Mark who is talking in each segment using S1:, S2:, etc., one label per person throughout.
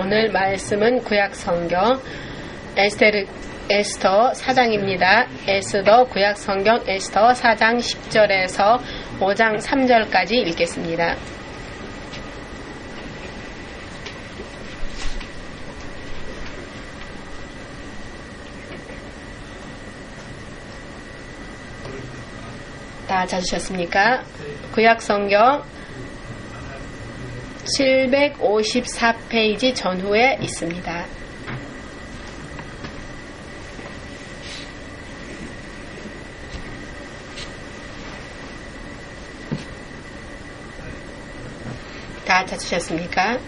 S1: 오늘 말씀은 구약 성경 에스더 4장입니다. 에스더 구약 성경 에스더 4장 10절에서 5장 3절까지 읽겠습니다. 다 찾으셨습니까? 구약 성경 754페이지 전후에 있습니다. 다 찾으셨습니까?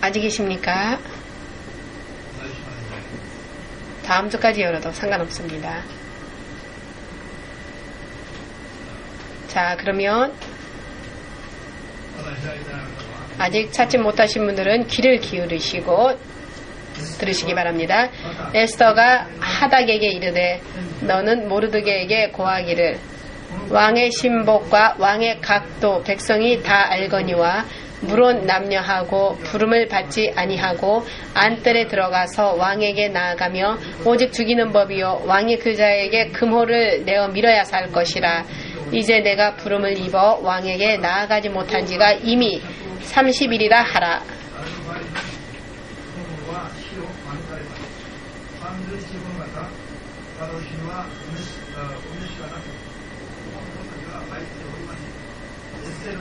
S1: 아직 계십니까? 다음 주까지 열어도 상관없습니다. 자, 그러면 아직 찾지 못하신 분들은 귀를 기울이시고 들으시기 바랍니다. 에스더가 하닥에게 이르되 너는 모르드게에게 고하기를 왕의 신복과 왕의 각도 백성이 다 알거니와 물론 남녀하고 부름을 받지 아니하고 안뜰에 들어가서 왕에게 나아가며 오직 죽이는 법이요 왕이 그 자에게 금호를 내어 밀어야 살 것이라. 이제 내가 부름을 입어 왕에게 나아가지 못한 지가 이미 30일이라 하라.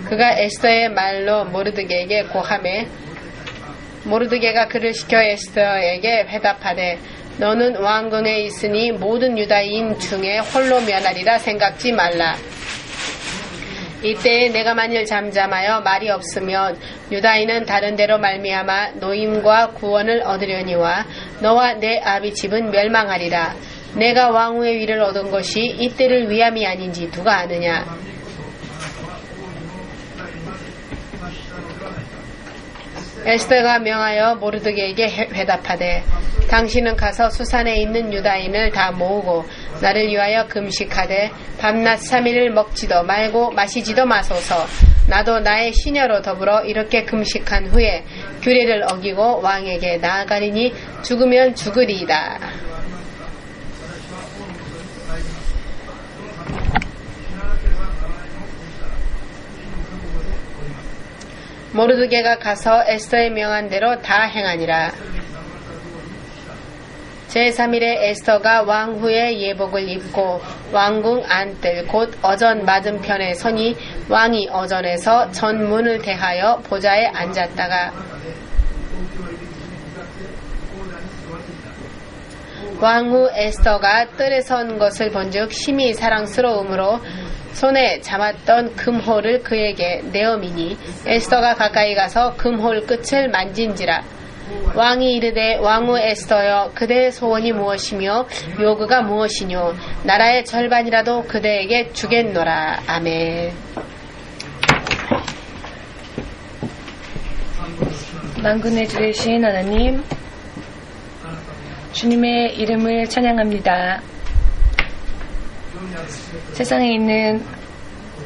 S1: 그가 에스더의 말로 모르드게에게 고하매 모르드게가 그를 시켜 에스더에게 회답하되 너는 왕궁에 있으니 모든 유다인 중에 홀로 면하리라 생각지 말라. 이때에 내가 만일 잠잠하여 말이 없으면 유다인은 다른 데로 말미암아 노임과 구원을 얻으려니와 너와 내 아비 집은 멸망하리라. 내가 왕후의 위를 얻은 것이 이때를 위함이 아닌지 누가 아느냐. 에스더가 명하여 모르드게에게 회답하되 당신은 가서 수산에 있는 유다인을 다 모으고 나를 위하여 금식하되 밤낮 3일을 먹지도 말고 마시지도 마소서. 나도 나의 시녀로 더불어 이렇게 금식한 후에 규례를 어기고 왕에게 나아가리니 죽으면 죽으리이다. 모르드게가 가서 에스더의 명한 대로 다 행하니라. 제3일에 에스더가 왕후의 예복을 입고 왕궁 안뜰 곧 어전 맞은편에 서니 왕이 어전에서 전문을 대하여 보좌에 앉았다가 왕후 에스더가 뜰에 선 것을 본즉 심히 사랑스러우므로 손에 잡았던 금홀을 그에게 내어미니 에스더가 가까이 가서 금홀 끝을 만진지라. 왕이 이르되 왕후 에스더여 그대의 소원이 무엇이며 요구가 무엇이뇨. 나라의 절반이라도 그대에게 주겠노라. 아멘.
S2: 만군의 주 되신 하나님, 주님의 이름을 찬양합니다. 세상에 있는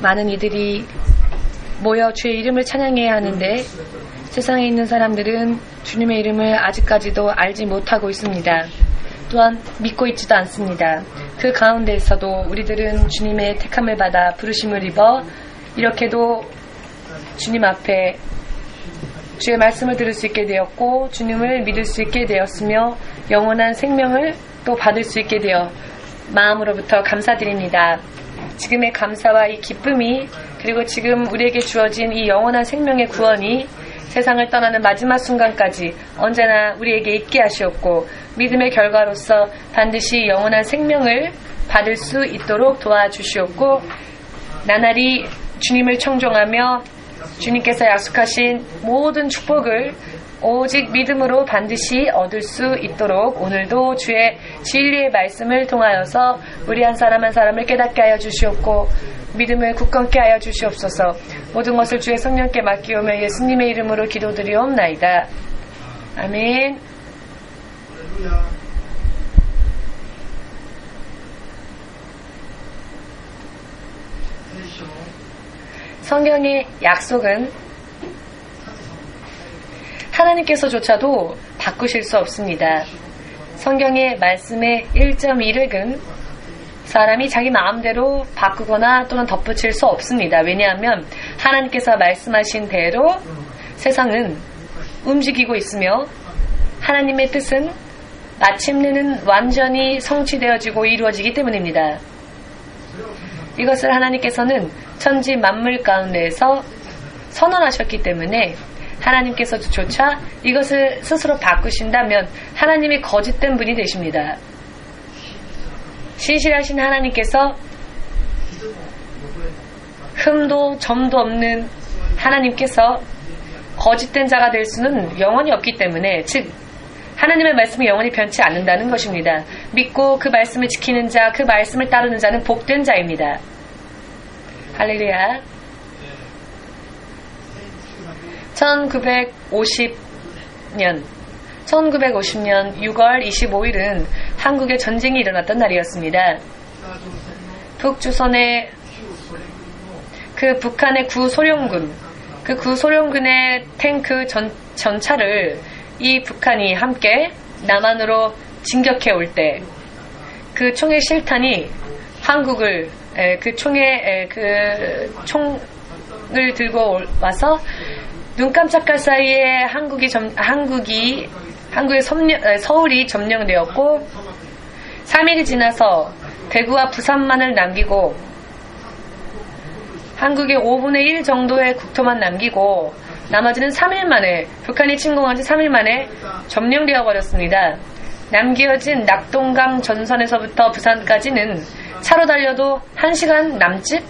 S2: 많은 이들이 모여 주의 이름을 찬양해야 하는데 세상에 있는 사람들은 주님의 이름을 아직까지도 알지 못하고 있습니다. 또한 믿고 있지도 않습니다. 그 가운데에서도 우리들은 주님의 택함을 받아 부르심을 입어 이렇게도 주님 앞에 주의 말씀을 들을 수 있게 되었고 주님을 믿을 수 있게 되었으며 영원한 생명을 또 받을 수 있게 되어 마음으로부터 감사드립니다. 지금의 감사와 이 기쁨이 그리고 지금 우리에게 주어진 이 영원한 생명의 구원이 세상을 떠나는 마지막 순간까지 언제나 우리에게 있게 하시옵고 믿음의 결과로서 반드시 영원한 생명을 받을 수 있도록 도와주시옵고 나날이 주님을 청종하며 주님께서 약속하신 모든 축복을 오직 믿음으로 반드시 얻을 수 있도록 오늘도 주의 진리의 말씀을 통하여서 우리 한 사람 한 사람을 깨닫게 하여 주시옵고 믿음을 굳건케 하여 주시옵소서. 모든 것을 주의 성령께 맡기오며 예수님의 이름으로 기도드리옵나이다. 아멘. 성경의 약속은 하나님께서조차도 바꾸실 수 없습니다. 성경의 말씀의 1.1획은 사람이 자기 마음대로 바꾸거나 또는 덧붙일 수 없습니다. 왜냐하면 하나님께서 말씀하신 대로 세상은 움직이고 있으며 하나님의 뜻은 마침내는 완전히 성취되어지고 이루어지기 때문입니다. 이것을 하나님께서는 천지 만물 가운데에서 선언하셨기 때문에 하나님께서조차 이것을 스스로 바꾸신다면 하나님이 거짓된 분이 되십니다. 신실하신 하나님께서 흠도 점도 없는 하나님께서 거짓된 자가 될 수는 영원히 없기 때문에, 즉 하나님의 말씀이 영원히 변치 않는다는 것입니다. 믿고 그 말씀을 지키는 자, 그 말씀을 따르는 자는 복된 자입니다. 할렐루야. 1950년 6월 25일은 한국에 전쟁이 일어났던 날이었습니다. 북조선의 그 북한의 그 구소련군의 탱크 전차를 이 북한이 함께 남한으로 진격해 올 때 그 총의 실탄이 한국을 총을 들고 와서 눈 깜짝할 사이에 서울이 점령되었고 3일이 지나서 대구와 부산만을 남기고 한국의 5분의 1 정도의 국토만 남기고 나머지는 3일 만에, 북한이 침공한 지 3일 만에 점령되어 버렸습니다. 남겨진 낙동강 전선에서부터 부산까지는 차로 달려도 1시간 남짓?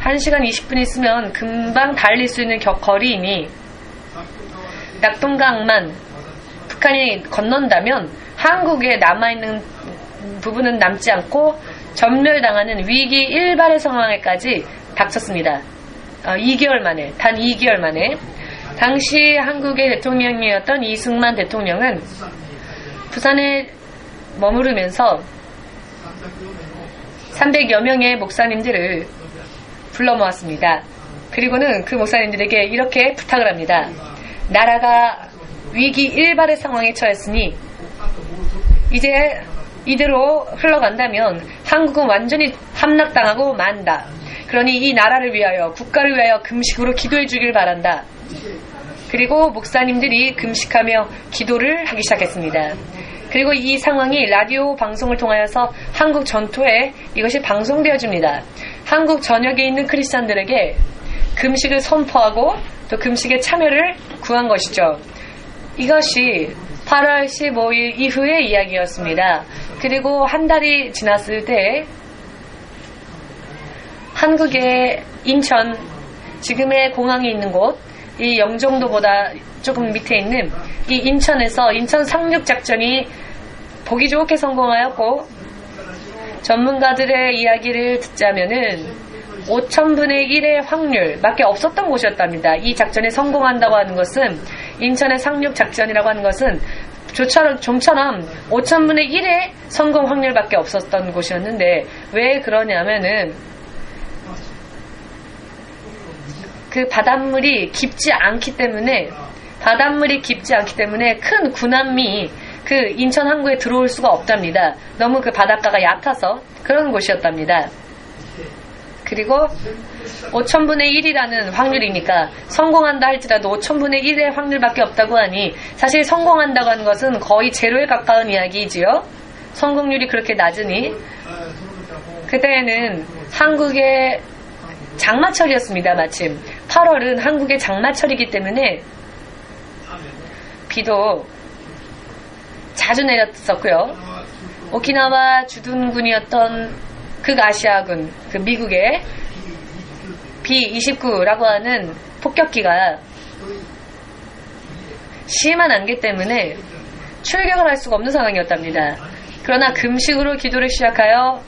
S2: 1시간 20분 있으면 금방 달릴 수 있는 거리이니 낙동강만 북한이 건넌다면 한국에 남아있는 부분은 남지 않고 전멸당하는 위기 일발의 상황에까지 닥쳤습니다. 2개월 만에, 단 2개월 만에. 당시 한국의 대통령이었던 이승만 대통령은 부산에 머무르면서 300여 명의 목사님들을 불러 모았습니다. 그리고는 그 목사님들에게 이렇게 부탁을 합니다. 나라가 위기 일발의 상황에 처했으니 이제 이대로 흘러간다면 한국은 완전히 함락당하고 만다. 그러니 이 나라를 위하여, 국가를 위하여 금식으로 기도해 주길 바란다. 그리고 목사님들이 금식하며 기도를 하기 시작했습니다. 그리고 이 상황이 라디오 방송을 통하여서 한국 전토에 이것이 방송되어집니다. 한국 전역에 있는 크리스찬들에게 금식을 선포하고 또 금식에 참여를 구한 것이죠. 이것이 8월 15일 이후의 이야기였습니다. 그리고 한 달이 지났을 때 한국의 인천, 지금의 공항이 있는 곳, 이 영종도보다 조금 밑에 있는 이 인천에서 인천 상륙작전이 보기 좋게 성공하였고, 전문가들의 이야기를 듣자면은 5,000분의 1의 확률밖에 없었던 곳이었답니다. 이 작전에 성공한다고 하는 것은, 인천의 상륙작전이라고 하는 것은 좀처럼 5,000분의 1의 성공 확률밖에 없었던 곳이었는데, 왜 그러냐면은 그 바닷물이 깊지 않기 때문에 큰 군함이 그 인천 항구에 들어올 수가 없답니다. 너무 그 바닷가가 얕아서 그런 곳이었답니다. 그리고 5,000분의 1이라는 확률이니까 성공한다 할지라도 5,000분의 1의 확률밖에 없다고 하니 사실 성공한다고 하는 것은 거의 제로에 가까운 이야기이지요. 성공률이 그렇게 낮으니 그때는 한국의 장마철이었습니다. 마침 8월은 한국의 장마철이기 때문에 비도 자주 내렸었고요. 오키나와 주둔군이었던 극아시아군, 그 미국의 B-29라고 하는 폭격기가 심한 안개 때문에 출격을 할 수가 없는 상황이었답니다. 그러나 금식으로 기도를 시작하여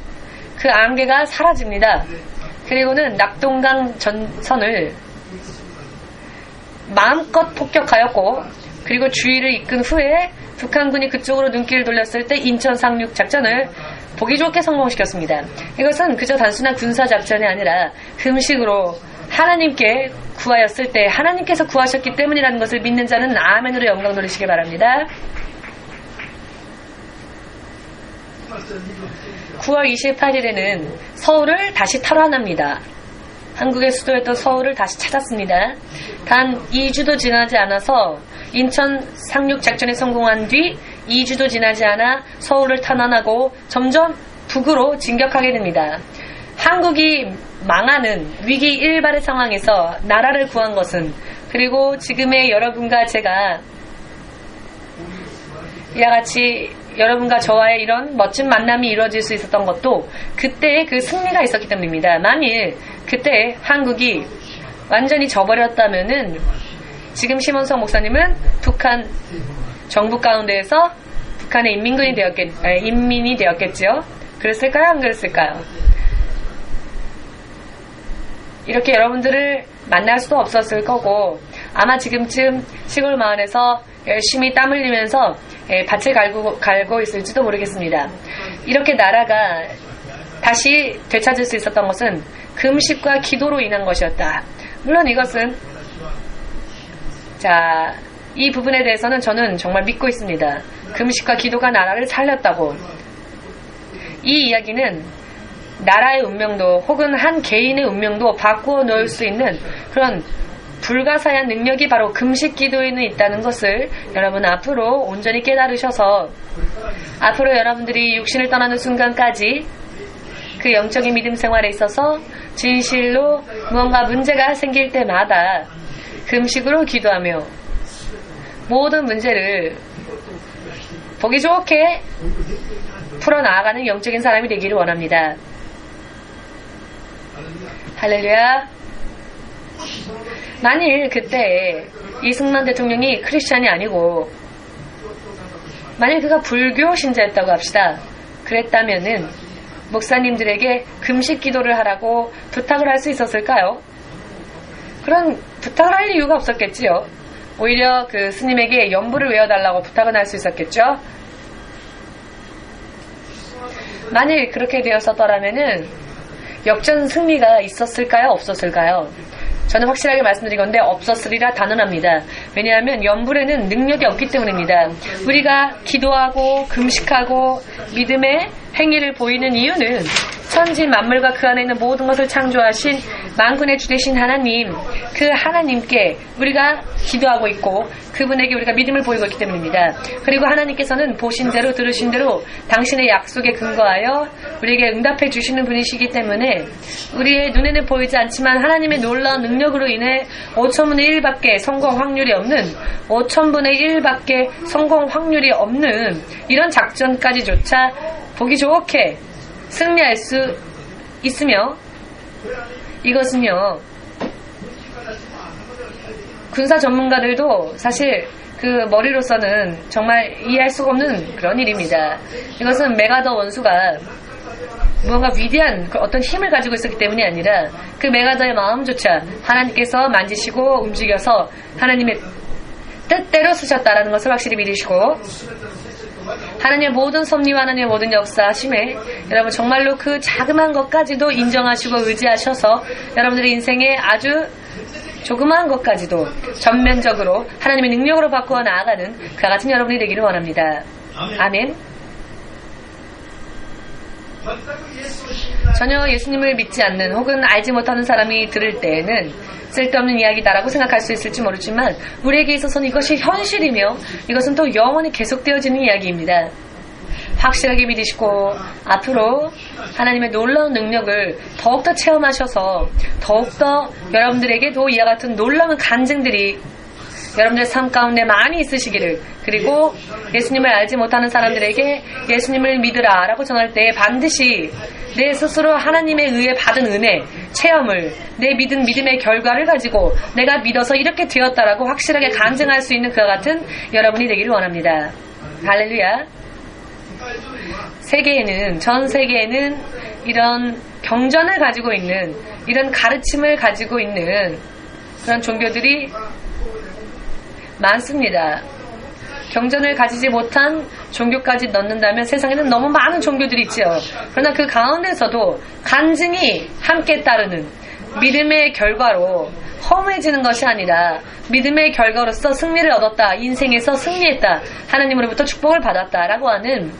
S2: 그 안개가 사라집니다. 그리고는 낙동강 전선을 마음껏 폭격하였고, 그리고 주의를 이끈 후에 북한군이 그쪽으로 눈길을 돌렸을 때 인천 상륙 작전을 보기 좋게 성공시켰습니다. 이것은 그저 단순한 군사 작전이 아니라 금식으로 하나님께 구하였을 때 하나님께서 구하셨기 때문이라는 것을 믿는 자는 아멘으로 영광 돌리시기 바랍니다. 9월 28일에는 서울을 다시 탈환합니다. 한국의 수도였던 서울을 다시 찾았습니다. 단 2주도 지나지 않아서 인천 상륙 작전에 성공한 뒤 2주도 지나지 않아 서울을 탈환하고 점점 북으로 진격하게 됩니다. 한국이 망하는 위기 일발의 상황에서 나라를 구한 것은, 그리고 지금의 여러분과 제가 이와 같이 여러분과 저와의 이런 멋진 만남이 이루어질 수 있었던 것도 그때의 그 승리가 있었기 때문입니다. 만일 그때 한국이 완전히 져버렸다면은 지금 심원석 목사님은 북한 정부 가운데에서 북한의 인민이 되었겠지요. 그랬을까요? 안 그랬을까요? 이렇게 여러분들을 만날 수도 없었을 거고, 아마 지금쯤 시골 마을에서 열심히 땀 흘리면서 밭을 갈고 있을지도 모르겠습니다. 이렇게 나라가 다시 되찾을 수 있었던 것은 금식과 기도로 인한 것이었다. 물론 이것은, 자, 이 부분에 대해서는 저는 정말 믿고 있습니다. 금식과 기도가 나라를 살렸다고. 이 이야기는 나라의 운명도 혹은 한 개인의 운명도 바꾸어 놓을 수 있는 그런 불가사의한 능력이 바로 금식 기도에는 있다는 것을 여러분 앞으로 온전히 깨달으셔서, 앞으로 여러분들이 육신을 떠나는 순간까지 그 영적인 믿음 생활에 있어서 진실로 무언가 문제가 생길 때마다 금식으로 기도하며 모든 문제를 보기 좋게 풀어나가는 영적인 사람이 되기를 원합니다. 할렐루야. 만일 그때 이승만 대통령이 크리스찬이 아니고 만일 그가 불교 신자였다고 합시다. 그랬다면은 목사님들에게 금식 기도를 하라고 부탁을 할 수 있었을까요? 그런 부탁을 할 이유가 없었겠지요. 오히려 그 스님에게 연부를 외워달라고 부탁은 할 수 있었겠죠. 만일 그렇게 되었었더라면은 역전 승리가 있었을까요? 없었을까요? 저는 확실하게 말씀드린 건데 없었으리라 단언합니다. 왜냐하면 연불에는 능력이 없기 때문입니다. 우리가 기도하고 금식하고 믿음의 행위를 보이는 이유는 천지 만물과 그 안에 있는 모든 것을 창조하신 만군의 주 되신 하나님, 그 하나님께 우리가 기도하고 있고 그분에게 우리가 믿음을 보이고 있기 때문입니다. 그리고 하나님께서는 보신 대로 들으신 대로 당신의 약속에 근거하여 우리에게 응답해 주시는 분이시기 때문에 우리의 눈에는 보이지 않지만 하나님의 놀라운 능력으로 인해 5,000분의 1밖에 성공 확률이 없는 5,000분의 1밖에 성공 확률이 없는 이런 작전까지조차 보기 좋게 승리할 수 있으며, 이것은요 군사 전문가들도 사실 그 머리로서는 정말 이해할 수가 없는 그런 일입니다. 이것은 메가더 원수가 무언가 위대한 어떤 힘을 가지고 있었기 때문이 아니라 그 메가더의 마음조차 하나님께서 만지시고 움직여서 하나님의 뜻대로 쓰셨다라는 것을 확실히 믿으시고, 하나님의 모든 섭리와 하나님의 모든 역사하심에 여러분 정말로 그 자그마한 것까지도 인정하시고 의지하셔서 여러분들의 인생에 아주 조그마한 것까지도 전면적으로 하나님의 능력으로 바꾸어 나아가는 그와 같은 여러분이 되기를 원합니다. 아멘. 전혀 예수님을 믿지 않는 혹은 알지 못하는 사람이 들을 때에는 쓸데없는 이야기다라고 생각할 수 있을지 모르지만 우리에게 있어서는 이것이 현실이며 이것은 또 영원히 계속되어지는 이야기입니다. 확실하게 믿으시고 앞으로 하나님의 놀라운 능력을 더욱더 체험하셔서 더욱더 여러분들에게도 이와 같은 놀라운 간증들이 여러분들의 삶 가운데 많이 있으시기를, 그리고 예수님을 알지 못하는 사람들에게 예수님을 믿으라 라고 전할 때 반드시 내 스스로 하나님에 의해 받은 은혜, 체험을, 내 믿음의 결과를 가지고 내가 믿어서 이렇게 되었다라고 확실하게 간증할 수 있는 그와 같은 여러분이 되기를 원합니다. 할렐루야. 전 세계에는 이런 경전을 가지고 있는, 이런 가르침을 가지고 있는 그런 종교들이 많습니다. 경전을 가지지 못한 종교까지 넣는다면 세상에는 너무 많은 종교들이 있죠. 그러나 그 가운데서도 간증이 함께 따르는 믿음의 결과로 허무해지는 것이 아니라 믿음의 결과로서 승리를 얻었다. 인생에서 승리했다. 하나님으로부터 축복을 받았다라고 하는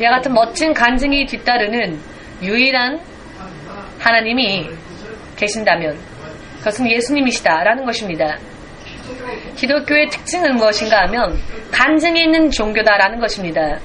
S2: 이와 같은 멋진 간증이 뒤따르는 유일한 하나님이 계신다면 그것은 예수님이시다라는 것입니다. 기독교의 특징은 무엇인가 하면 간증이 있는 종교다라는 것입니다.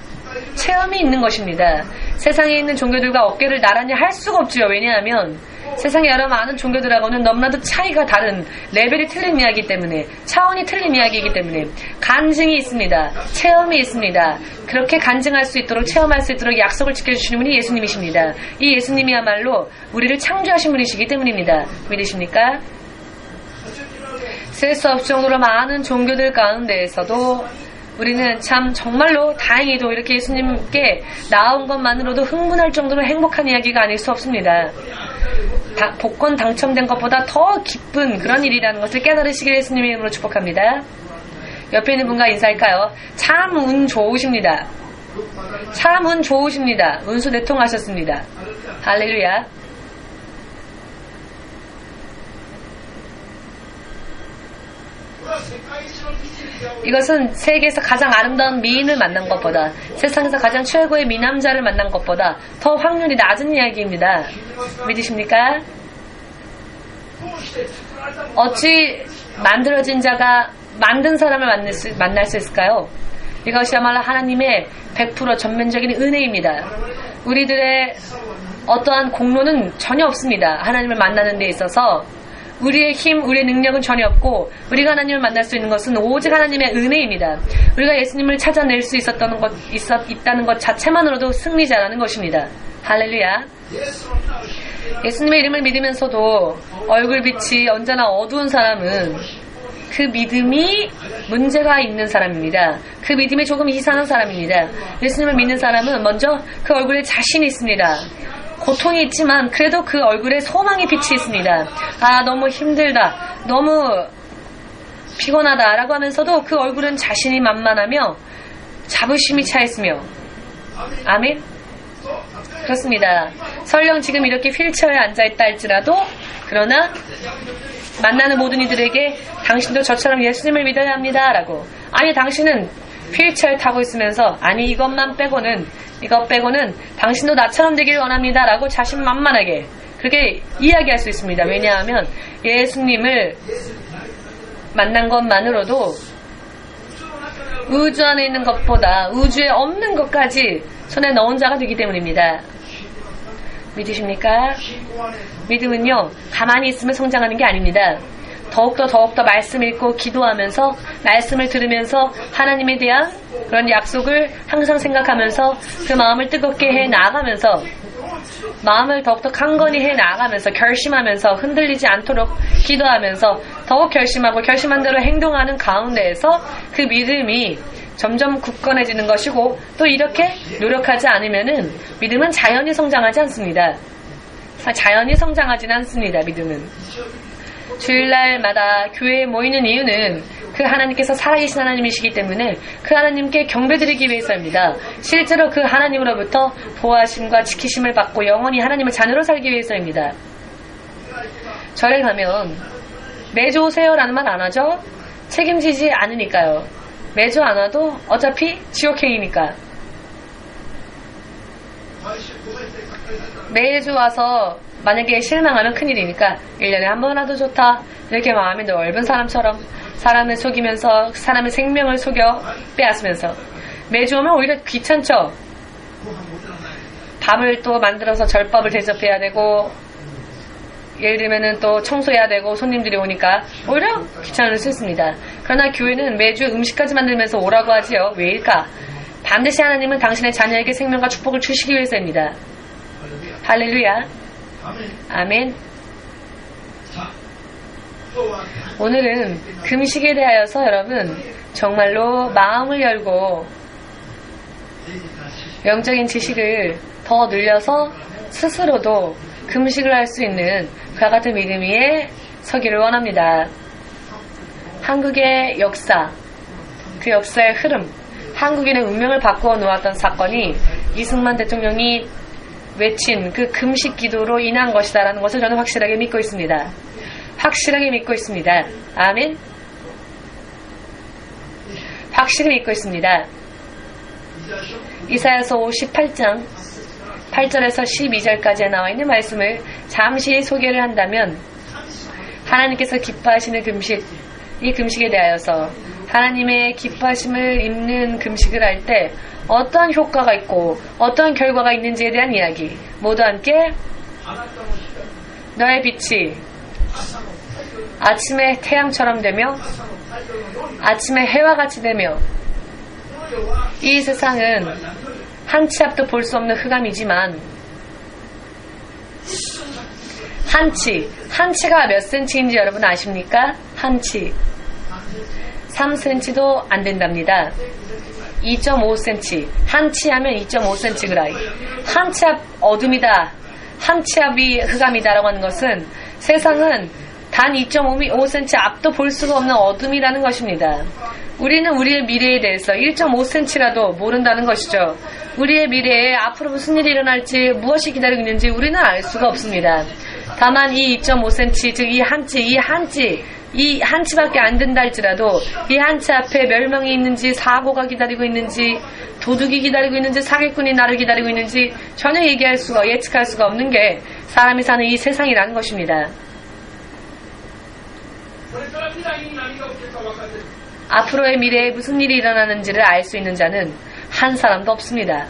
S2: 체험이 있는 것입니다. 세상에 있는 종교들과 어깨를 나란히 할 수가 없죠. 왜냐하면 세상에 여러 많은 종교들하고는 너무나도 차이가 다른 레벨이 틀린 이야기이기 때문에 차원이 틀린 이야기이기 때문에 간증이 있습니다. 체험이 있습니다. 그렇게 간증할 수 있도록 체험할 수 있도록 약속을 지켜주시는 분이 예수님이십니다. 이 예수님이야말로 우리를 창조하신 분이시기 때문입니다. 믿으십니까? 셀 수 없을 정도로 많은 종교들 가운데에서도 우리는 참 정말로 다행히도 이렇게 예수님께 나온 것만으로도 흥분할 정도로 행복한 이야기가 아닐 수 없습니다. 복권 당첨된 것보다 더 기쁜 그런 일이라는 것을 깨달으시길 예수님의 이름으로 축복합니다. 옆에 있는 분과 인사할까요? 참 운 좋으십니다. 참 운 좋으십니다. 운수 대통하셨습니다. 할렐루야. 이것은 세계에서 가장 아름다운 미인을 만난 것보다 세상에서 가장 최고의 미남자를 만난 것보다 더 확률이 낮은 이야기입니다. 믿으십니까? 어찌 만들어진 자가 만든 사람을 만날 수 있을까요? 이것이야말로 하나님의 100% 전면적인 은혜입니다. 우리들의 어떠한 공로는 전혀 없습니다. 하나님을 만나는 데 있어서 우리의 힘, 우리의 능력은 전혀 없고 우리가 하나님을 만날 수 있는 것은 오직 하나님의 은혜입니다. 우리가 예수님을 찾아낼 수 있다는 것 자체만으로도 승리자라는 것입니다. 할렐루야. 예수님의 이름을 믿으면서도 얼굴빛이 언제나 어두운 사람은 그 믿음이 문제가 있는 사람입니다. 그 믿음이 조금 이상한 사람입니다. 예수님을 믿는 사람은 먼저 그 얼굴에 자신이 있습니다. 고통이 있지만 그래도 그 얼굴에 소망의 빛이 있습니다. 아, 너무 힘들다, 너무 피곤하다 라고 하면서도 그 얼굴은 자신이 만만하며 자부심이 차 있으며. 아멘. 그렇습니다. 설령 지금 이렇게 휠체어에 앉아있다 할지라도 그러나 만나는 모든 이들에게 당신도 저처럼 예수님을 믿어야 합니다 라고. 아니, 당신은 휠체어에 타고 있으면서 아니 이것 빼고는 당신도 나처럼 되길 원합니다 라고 자신만만하게 그렇게 이야기할 수 있습니다. 왜냐하면 예수님을 만난 것만으로도 우주 안에 있는 것보다 우주에 없는 것까지 손에 넣은 자가 되기 때문입니다. 믿으십니까? 믿음은요, 가만히 있으면 성장하는 게 아닙니다. 더욱더 말씀 읽고 기도하면서 말씀을 들으면서 하나님에 대한 그런 약속을 항상 생각하면서 그 마음을 뜨겁게 해 나아가면서 마음을 더욱더 강건히 해 나아가면서 결심하면서 흔들리지 않도록 기도하면서 더욱 결심하고 결심한 대로 행동하는 가운데에서 그 믿음이 점점 굳건해지는 것이고 또 이렇게 노력하지 않으면은 믿음은 자연히 성장하지 않습니다. 자연히 성장하지는 않습니다. 믿음은. 주일날마다 교회에 모이는 이유는 그 하나님께서 살아계신 하나님이시기 때문에 그 하나님께 경배드리기 위해서입니다. 실제로 그 하나님으로부터 보호하심과 지키심을 받고 영원히 하나님의 자녀로 살기 위해서입니다. 절에 가면 매주 오세요라는 말 안 하죠? 책임지지 않으니까요. 매주 안 와도 어차피 지옥행이니까. 매주 와서 만약에 실망하면 큰일이니까 1년에 한 번 와도 좋다. 이렇게 마음이 넓은 사람처럼 사람을 속이면서 사람의 생명을 속여 빼앗으면서 매주 오면 오히려 귀찮죠. 밥을 또 만들어서 절밥을 대접해야 되고 예를 들면은 또 청소해야 되고 손님들이 오니까 오히려 귀찮을 수 있습니다. 그러나 교회는 매주 음식까지 만들면서 오라고 하지요. 왜일까? 반드시 하나님은 당신의 자녀에게 생명과 축복을 주시기 위해서입니다. 할렐루야. 아멘. 오늘은 금식에 대하여서 여러분 정말로 마음을 열고 영적인 지식을 더 늘려서 스스로도 금식을 할 수 있는 그와 같은 믿음 위에 서기를 원합니다. 한국의 역사, 그 역사의 흐름, 한국인의 운명을 바꾸어 놓았던 사건이 이승만 대통령이 외친 그 금식 기도로 인한 것이다라는 것을 저는 확실하게 믿고 있습니다. 확실하게 믿고 있습니다. 아멘. 확실히 믿고 있습니다. 이사야서 58장 8절에서 12절까지에 나와 있는 말씀을 잠시 소개를 한다면 하나님께서 기뻐하시는 금식, 이 금식에 대하여서 하나님의 기뻐하심을 입는 금식을 할 때 어떠한 효과가 있고 어떠한 결과가 있는지에 대한 이야기 모두 함께 너의 빛이 아침의 태양처럼 되며 아침의 해와 같이 되며 이 세상은 한 치 앞도 볼 수 없는 흑암이지만 한 치가 몇 센치인지 여러분 아십니까? 한 치 3cm도 안 된답니다. 2.5cm 한 치 하면 2.5cm 그라이 한 치 앞 어둠이다 한 치 앞이 흑암이다라고 하는 것은 세상은 단 2.5cm 앞도 볼 수가 없는 어둠이라는 것입니다. 우리는 우리의 미래에 대해서 1.5cm라도 모른다는 것이죠. 우리의 미래에 앞으로 무슨 일이 일어날지 무엇이 기다리고 있는지 우리는 알 수가 없습니다. 다만 이 2.5cm 즉 이 한 치밖에 안 된다 할지라도 이 한 치 앞에 멸망이 있는지 사고가 기다리고 있는지 도둑이 기다리고 있는지 사기꾼이 나를 기다리고 있는지 전혀 예측할 수가 없는 게 사람이 사는 이 세상이라는 것입니다. 앞으로의 미래에 무슨 일이 일어나는지를 알 수 있는 자는 한 사람도 없습니다.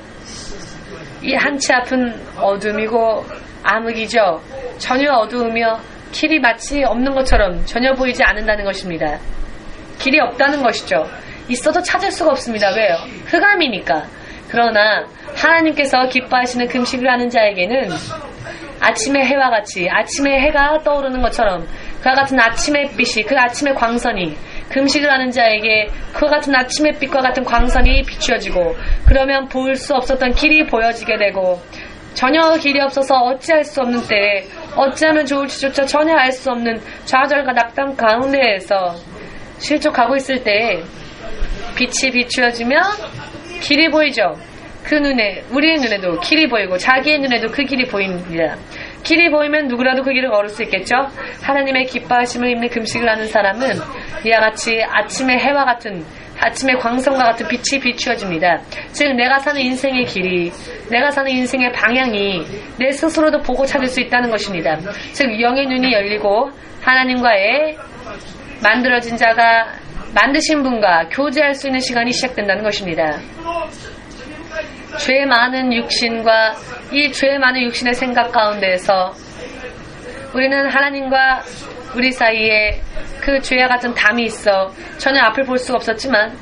S2: 이 한 치 앞은 어둠이고 암흑이죠. 전혀 어두우며 길이 마치 없는 것처럼 전혀 보이지 않는다는 것입니다. 길이 없다는 것이죠. 있어도 찾을 수가 없습니다. 왜요? 흑암이니까. 그러나 하나님께서 기뻐하시는 금식을 하는 자에게는 아침의 해와 같이 아침의 해가 떠오르는 것처럼 그와 같은 아침의 빛이 그 아침의 광선이 금식을 하는 자에게 그와 같은 아침의 빛과 같은 광선이 비추어지고 그러면 볼 수 없었던 길이 보여지게 되고 전혀 길이 없어서 어찌할 수 없는 때에 어찌하면 좋을지조차 전혀 알 수 없는 좌절과 낙담 가운데에서 실족하고 있을 때에 빛이 비추어지며 길이 보이죠. 그 눈에 우리의 눈에도 길이 보이고 자기의 눈에도 그 길이 보입니다. 길이 보이면 누구라도 그 길을 걸을 수 있겠죠. 하나님의 기뻐하심을 입는 금식을 하는 사람은 이와 같이 아침의 해와 같은 아침의 광선과 같은 빛이 비추어집니다. 즉 내가 사는 인생의 길이 내가 사는 인생의 방향이 내 스스로도 보고 찾을 수 있다는 것입니다. 즉 영의 눈이 열리고 하나님과의 만들어진 자가 만드신 분과 교제할 수 있는 시간이 시작된다는 것입니다. 죄 많은 육신과 이 죄 많은 육신의 생각 가운데에서 우리는 하나님과 우리 사이에 그 죄와 같은 담이 있어 전혀 앞을 볼 수가 없었지만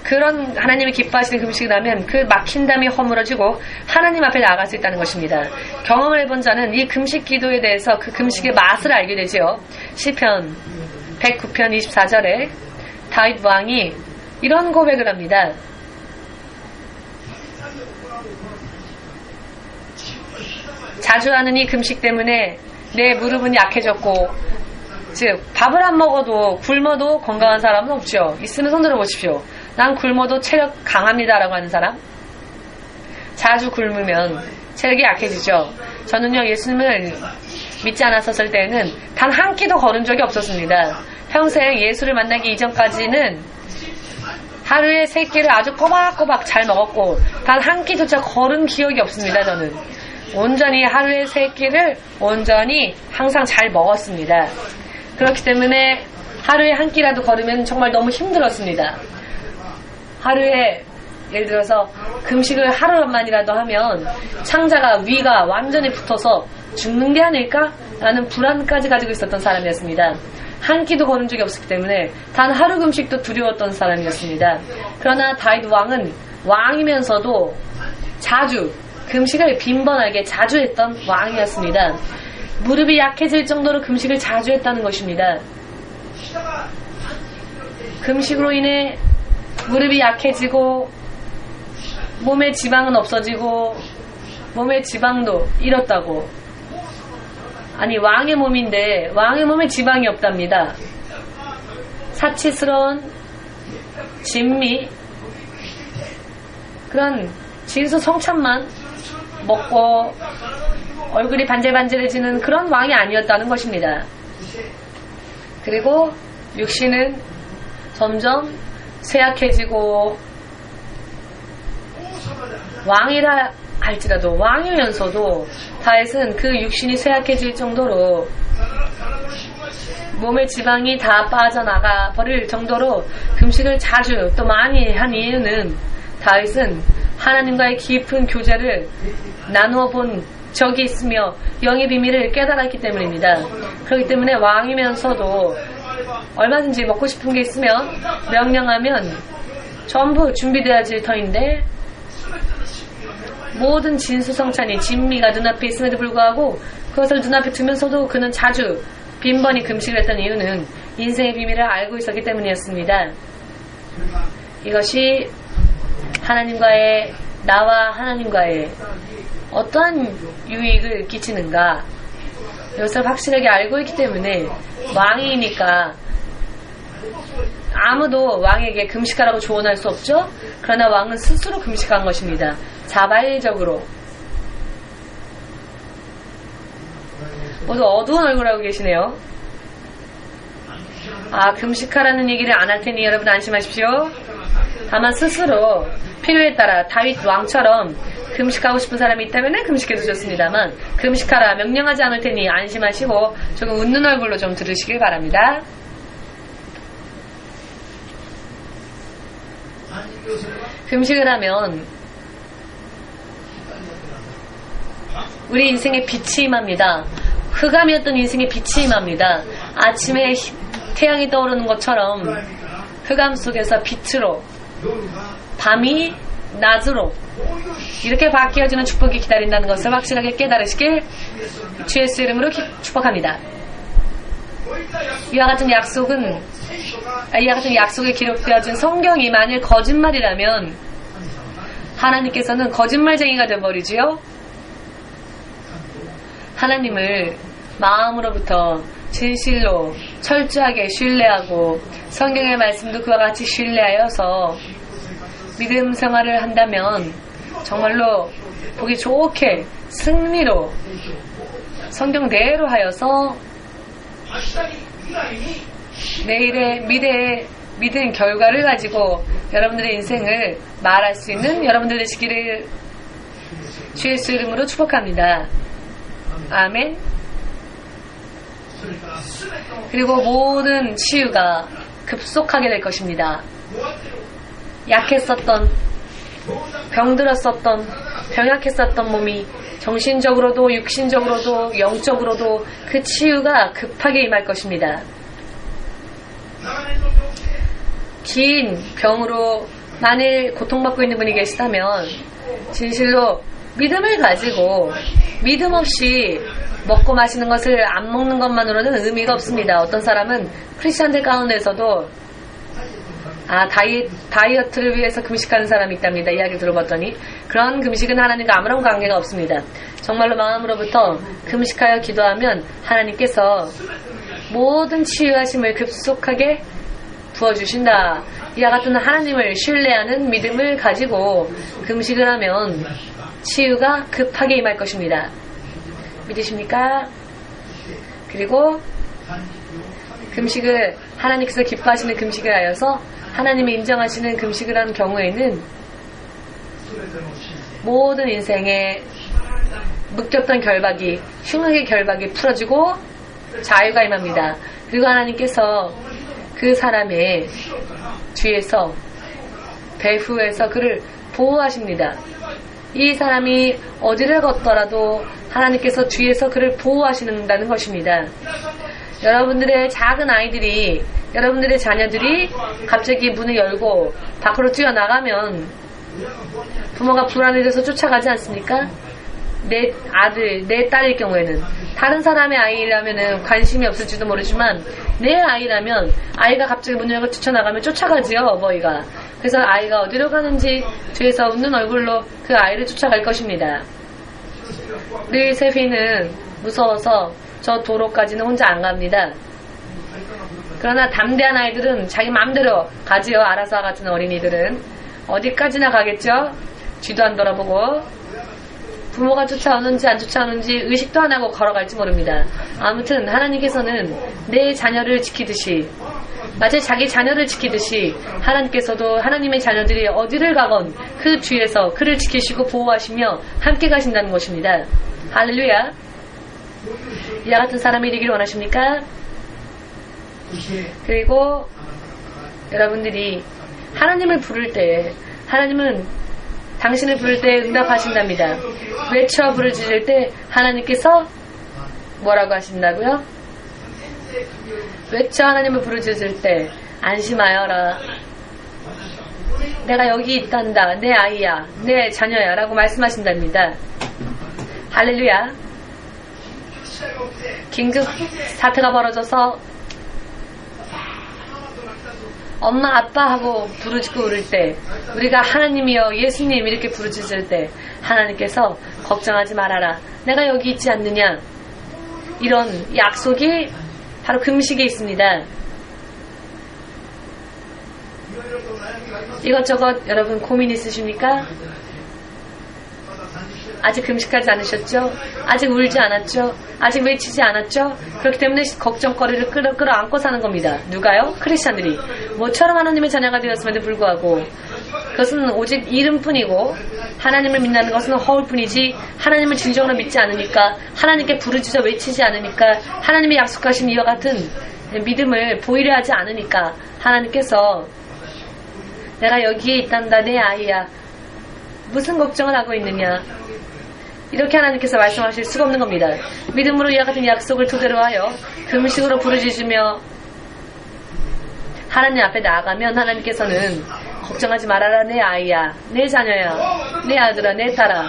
S2: 그런 하나님이 기뻐하시는 금식을 하면 그 막힌 담이 허물어지고 하나님 앞에 나아갈 수 있다는 것입니다. 경험을 해본 자는 이 금식 기도에 대해서 그 금식의 맛을 알게 되죠. 시편 109편 24절에 다윗 왕이 이런 고백을 합니다. 자주 하는 이 금식 때문에 내 무릎은 약해졌고 즉 밥을 안 먹어도 굶어도 건강한 사람은 없죠. 있으면 손 들어보십시오. 난 굶어도 체력 강합니다라고 하는 사람. 자주 굶으면 체력이 약해지죠. 저는요 예수님을 믿지 않았었을 때는 단 한 끼도 걸은 적이 없었습니다. 평생 예수를 만나기 이전까지는 하루에 3끼를 아주 꼬박꼬박 잘 먹었고 단 한 끼조차 걸은 기억이 없습니다. 저는 온전히 하루에 3끼를 온전히 항상 잘 먹었습니다. 그렇기 때문에 하루에 한 끼라도 걸으면 정말 너무 힘들었습니다. 하루에 예를 들어서 금식을 하루만이라도 하면 창자가 위가 완전히 붙어서 죽는 게 아닐까? 라는 불안까지 가지고 있었던 사람이었습니다. 한 끼도 걸은 적이 없었기 때문에 단 하루 금식도 두려웠던 사람이었습니다. 그러나 다윗 왕은 왕이면서도 자주 금식을 빈번하게 자주 했던 왕이었습니다. 무릎이 약해질 정도로 금식을 자주 했다는 것입니다. 금식으로 인해 무릎이 약해지고 몸의 지방은 없어지고 몸의 지방도 잃었다고. 아니 왕의 몸인데 왕의 몸에 지방이 없답니다. 사치스러운 진미 그런 진수성찬만 먹고 얼굴이 반질반질해지는 그런 왕이 아니었다는 것입니다. 그리고 육신은 점점 쇠약해지고 왕이라 할지라도 왕이면서도 다윗은 그 육신이 쇠약해질 정도로 몸의 지방이 다 빠져나가 버릴 정도로 금식을 자주 또 많이 한 이유는 다윗은 하나님과의 깊은 교제를 나누어 본 적이 있으며 영의 비밀을 깨달았기 때문입니다. 그렇기 때문에 왕이면서도 얼마든지 먹고 싶은 게 있으면 명령하면 전부 준비되어질 터인데 모든 진수성찬이 진미가 눈앞에 있음에도 불구하고 그것을 눈앞에 두면서도 그는 자주 빈번히 금식을 했던 이유는 인생의 비밀을 알고 있었기 때문이었습니다. 이것이 하나님과의 나와 하나님과의 어떠한 유익을 끼치는가 이것을 확실하게 알고 있기 때문에 왕이니까 아무도 왕에게 금식하라고 조언할 수 없죠. 그러나 왕은 스스로 금식한 것입니다. 자발적으로. 모두 어두운 얼굴하고 계시네요. 금식하라는 얘기를 안 할 테니 여러분 안심하십시오. 다만 스스로 필요에 따라 다윗 왕처럼 금식하고 싶은 사람이 있다면 금식해도 좋습니다만 금식하라 명령하지 않을 테니 안심하시고 조금 웃는 얼굴로 좀 들으시길 바랍니다. 금식을 하면 우리 인생에 빛이 임합니다. 흑암이었던 인생에 빛이 임합니다. 아침에 태양이 떠오르는 것처럼 흑암 속에서 빛으로 밤이 낮으로 이렇게 바뀌어지는 축복이 기다린다는 것을 확실하게 깨달으시길 주의 예수 이름으로 축복합니다. 이와 같은 약속에 기록되어진 성경이 만일 거짓말이라면 하나님께서는 거짓말쟁이가 되어버리지요. 하나님을 마음으로부터 진실로 철저하게 신뢰하고 성경의 말씀도 그와 같이 신뢰하여서 믿음 생활을 한다면 정말로 보기 좋게 승리로 성경대로 하여서 내일의 미래의 믿음 결과를 가지고 여러분들의 인생을 말할 수 있는 여러분들 되시기를 주의 예수 이름으로 축복합니다. 아멘. 그리고 모든 치유가 급속하게 될 것입니다. 약했었던, 병들었었던, 병약했었던 몸이 정신적으로도 육신적으로도 영적으로도 그 치유가 급하게 임할 것입니다. 긴 병으로 만일 고통받고 있는 분이 계시다면 진실로 믿음을 가지고 믿음 없이 먹고 마시는 것을 안 먹는 것만으로는 의미가 없습니다. 어떤 사람은 크리스천들 가운데서도 다이어트를 위해서 금식하는 사람이 있답니다. 이야기 들어봤더니 그런 금식은 하나님과 아무런 관계가 없습니다. 정말로 마음으로부터 금식하여 기도하면 하나님께서 모든 치유하심을 급속하게 부어주신다. 이와 같은 하나님을 신뢰하는 믿음을 가지고 금식을 하면 치유가 급하게 임할 것입니다. 믿으십니까? 그리고 금식을 하나님께서 기뻐하시는 금식을 하여서 하나님이 인정하시는 금식을 한 경우에는 모든 인생에 묶였던 결박이 흉악의 결박이 풀어지고 자유가 임합니다. 그리고 하나님께서 그 사람의 뒤에서 배후에서 그를 보호하십니다. 이 사람이 어디를 걷더라도 하나님께서 뒤에서 그를 보호하시는다는 것입니다. 여러분들의 작은 아이들이, 여러분들의 자녀들이 갑자기 문을 열고 밖으로 뛰어나가면 부모가 불안해져서 쫓아가지 않습니까? 내 아들, 내 딸일 경우에는 다른 사람의 아이라면 관심이 없을지도 모르지만 내 아이라면 아이가 갑자기 문을 열고 뛰쳐나가면 쫓아가지요, 어버이가. 그래서 아이가 어디로 가는지 뒤에서 웃는 얼굴로 그 아이를 쫓아갈 것입니다. 늘 세피는 무서워서 저 도로까지는 혼자 안 갑니다. 그러나 담대한 아이들은 자기 마음대로 가지요. 아라사 같은 어린이들은 어디까지나 가겠죠. 뒤도 안 돌아보고. 부모가 쫓아오는지 안 쫓아오는지 의식도 안 하고 걸어갈지 모릅니다. 아무튼 하나님께서는 내 자녀를 지키듯이, 마치 자기 자녀를 지키듯이 하나님께서도 하나님의 자녀들이 어디를 가건 그 뒤에서 그를 지키시고 보호하시며 함께 가신다는 것입니다. 할렐루야. 이와 같은 사람이 되기를 원하십니까? 그리고 여러분들이 하나님을 부를 때, 하나님은 당신을 부를 때 응답하신답니다. 외쳐 부르짖을 때 하나님께서 뭐라고 하신다고요? 외쳐 하나님을 부르짖을 때 안심하여라. 내가 여기 있단다. 내 아이야. 내 자녀야. 라고 말씀하신답니다. 할렐루야. 긴급 사태가 벌어져서 엄마 아빠 하고 부르짖고 울을 때, 우리가 하나님이여 예수님 이렇게 부르짖을 때 하나님께서 걱정하지 말아라. 내가 여기 있지 않느냐. 이런 약속이 바로 금식에 있습니다. 이것저것 여러분 고민 있으십니까? 아직 금식하지 않으셨죠? 아직 울지 않았죠? 아직 외치지 않았죠? 그렇기 때문에 걱정거리를 끌어안고 사는 겁니다. 누가요? 크리스찬들이. 모처럼 하나님의 자녀가 되었음에도 불구하고 그것은 오직 이름뿐이고 하나님을 믿는 것은 허울뿐이지 하나님을 진정으로 믿지 않으니까, 하나님께 부르짖어 외치지 않으니까, 하나님이 약속하신 이와 같은 믿음을 보이려 하지 않으니까 하나님께서 내가 여기에 있단다. 내 아이야. 무슨 걱정을 하고 있느냐. 이렇게 하나님께서 말씀하실 수가 없는 겁니다. 믿음으로 이와 같은 약속을 토대로 하여 금식으로 부르짖으며 하나님 앞에 나아가면 하나님께서는 걱정하지 말아라. 내 아이야. 내 자녀야. 내 아들아. 내 딸아.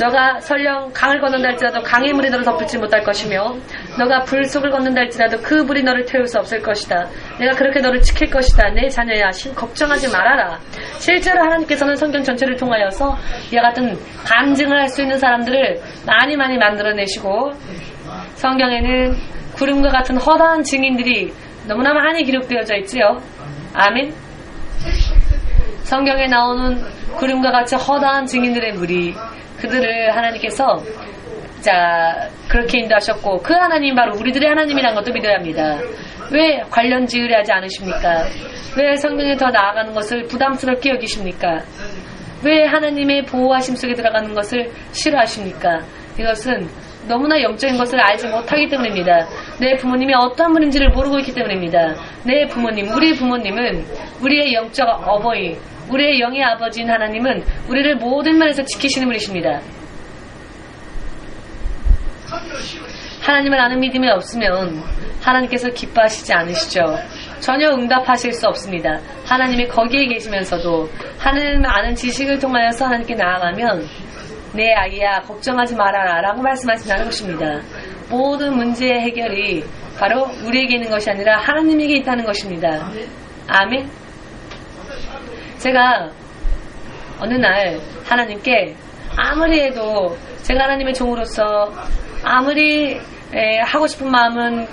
S2: 너가 설령 강을 걷는다 할지라도 강의 물이 너를 덮을지 못할 것이며, 너가 불 속을 걷는다 할지라도 그 불이 너를 태울 수 없을 것이다. 내가 그렇게 너를 지킬 것이다. 내 자녀야. 걱정하지 말아라. 실제로 하나님께서는 성경 전체를 통하여서 이와 같은 간증을 할 수 있는 사람들을 많이 만들어내시고, 성경에는 구름과 같은 허다한 증인들이 너무나 많이 기록되어져 있지요. 아멘. 성경에 나오는 구름과 같이 허다한 증인들의 무리, 그들을 하나님께서 그렇게 인도하셨고, 그 하나님 바로 우리들의 하나님이라는 것도 믿어야 합니다. 왜 관련 지으려 하지 않으십니까? 왜 성경에 더 나아가는 것을 부담스럽게 여기십니까? 왜 하나님의 보호하심 속에 들어가는 것을 싫어하십니까? 이것은 너무나 영적인 것을 알지 못하기 때문입니다. 내 부모님이 어떠한 분인지를 모르고 있기 때문입니다. 내 부모님, 우리 부모님은 우리의 영적 어버이, 우리의 영의 아버지인 하나님은 우리를 모든 면에서 지키시는 분이십니다. 하나님을 아는 믿음이 없으면 하나님께서 기뻐하시지 않으시죠. 전혀 응답하실 수 없습니다. 하나님이 거기에 계시면서도 하나님을 아는 지식을 통하여서 하나님께 나아가면 내 아이야 걱정하지 말아라 라고 말씀하신다는 것입니다. 모든 문제의 해결이 바로 우리에게 있는 것이 아니라 하나님에게 있다는 것입니다. 아멘. 제가 어느 날 하나님께 아무리 해도 제가 하나님의 종으로서 아무리 하고 싶은 마음은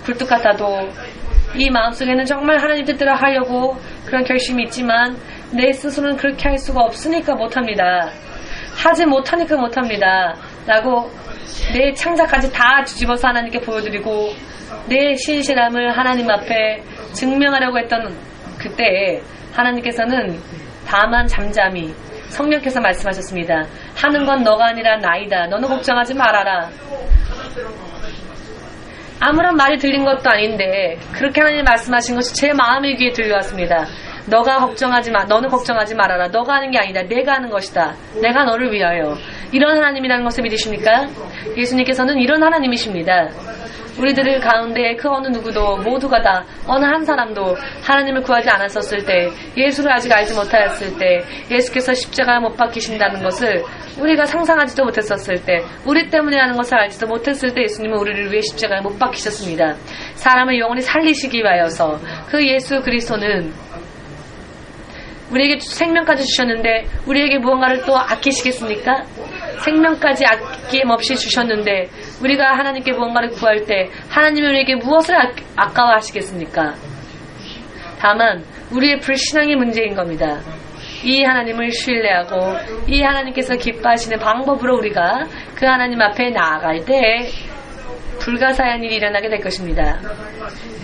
S2: 굴뚝 같아도 이 마음속에는 정말 하나님 뜻대로 하려고 그런 결심이 있지만 내 스스로는 그렇게 할 수가 없으니까 못합니다. 하지 못하니까 못합니다. 라고 내 창자까지 다 뒤집어서 하나님께 보여드리고 내 신실함을 하나님 앞에 증명하려고 했던 그때에 하나님께서는 다만 잠잠히 성령께서 말씀하셨습니다. 하는 건 너가 아니라 나이다. 너는 걱정하지 말아라. 아무런 말이 들린 것도 아닌데 그렇게 하나님 말씀하신 것이 제 마음의 귀에 들려왔습니다. 너가 걱정하지 마. 너는 걱정하지 말아라. 너가 하는 게 아니다. 내가 하는 것이다. 내가 너를 위하여. 이런 하나님이라는 것을 믿으십니까? 예수님께서는 이런 하나님이십니다. 우리들 가운데 그 어느 누구도 모두가 다 어느 한 사람도 하나님을 구하지 않았었을 때, 예수를 아직 알지 못하였을 때, 예수께서 십자가에 못 박히신다는 것을 우리가 상상하지도 못했었을 때, 우리 때문에 하는 것을 알지도 못했을 때 예수님은 우리를 위해 십자가에 못 박히셨습니다. 사람을 영원히 살리시기 위하여서 그 예수 그리스도는 우리에게 생명까지 주셨는데 우리에게 무언가를 또 아끼시겠습니까? 생명까지 아낌없이 주셨는데 우리가 하나님께 무언가를 구할 때 하나님이 우리에게 무엇을 아까워하시겠습니까? 다만 우리의 불신앙의 문제인 겁니다. 이 하나님을 신뢰하고 이 하나님께서 기뻐하시는 방법으로 우리가 그 하나님 앞에 나아갈 때 불가사의한 일이 일어나게 될 것입니다.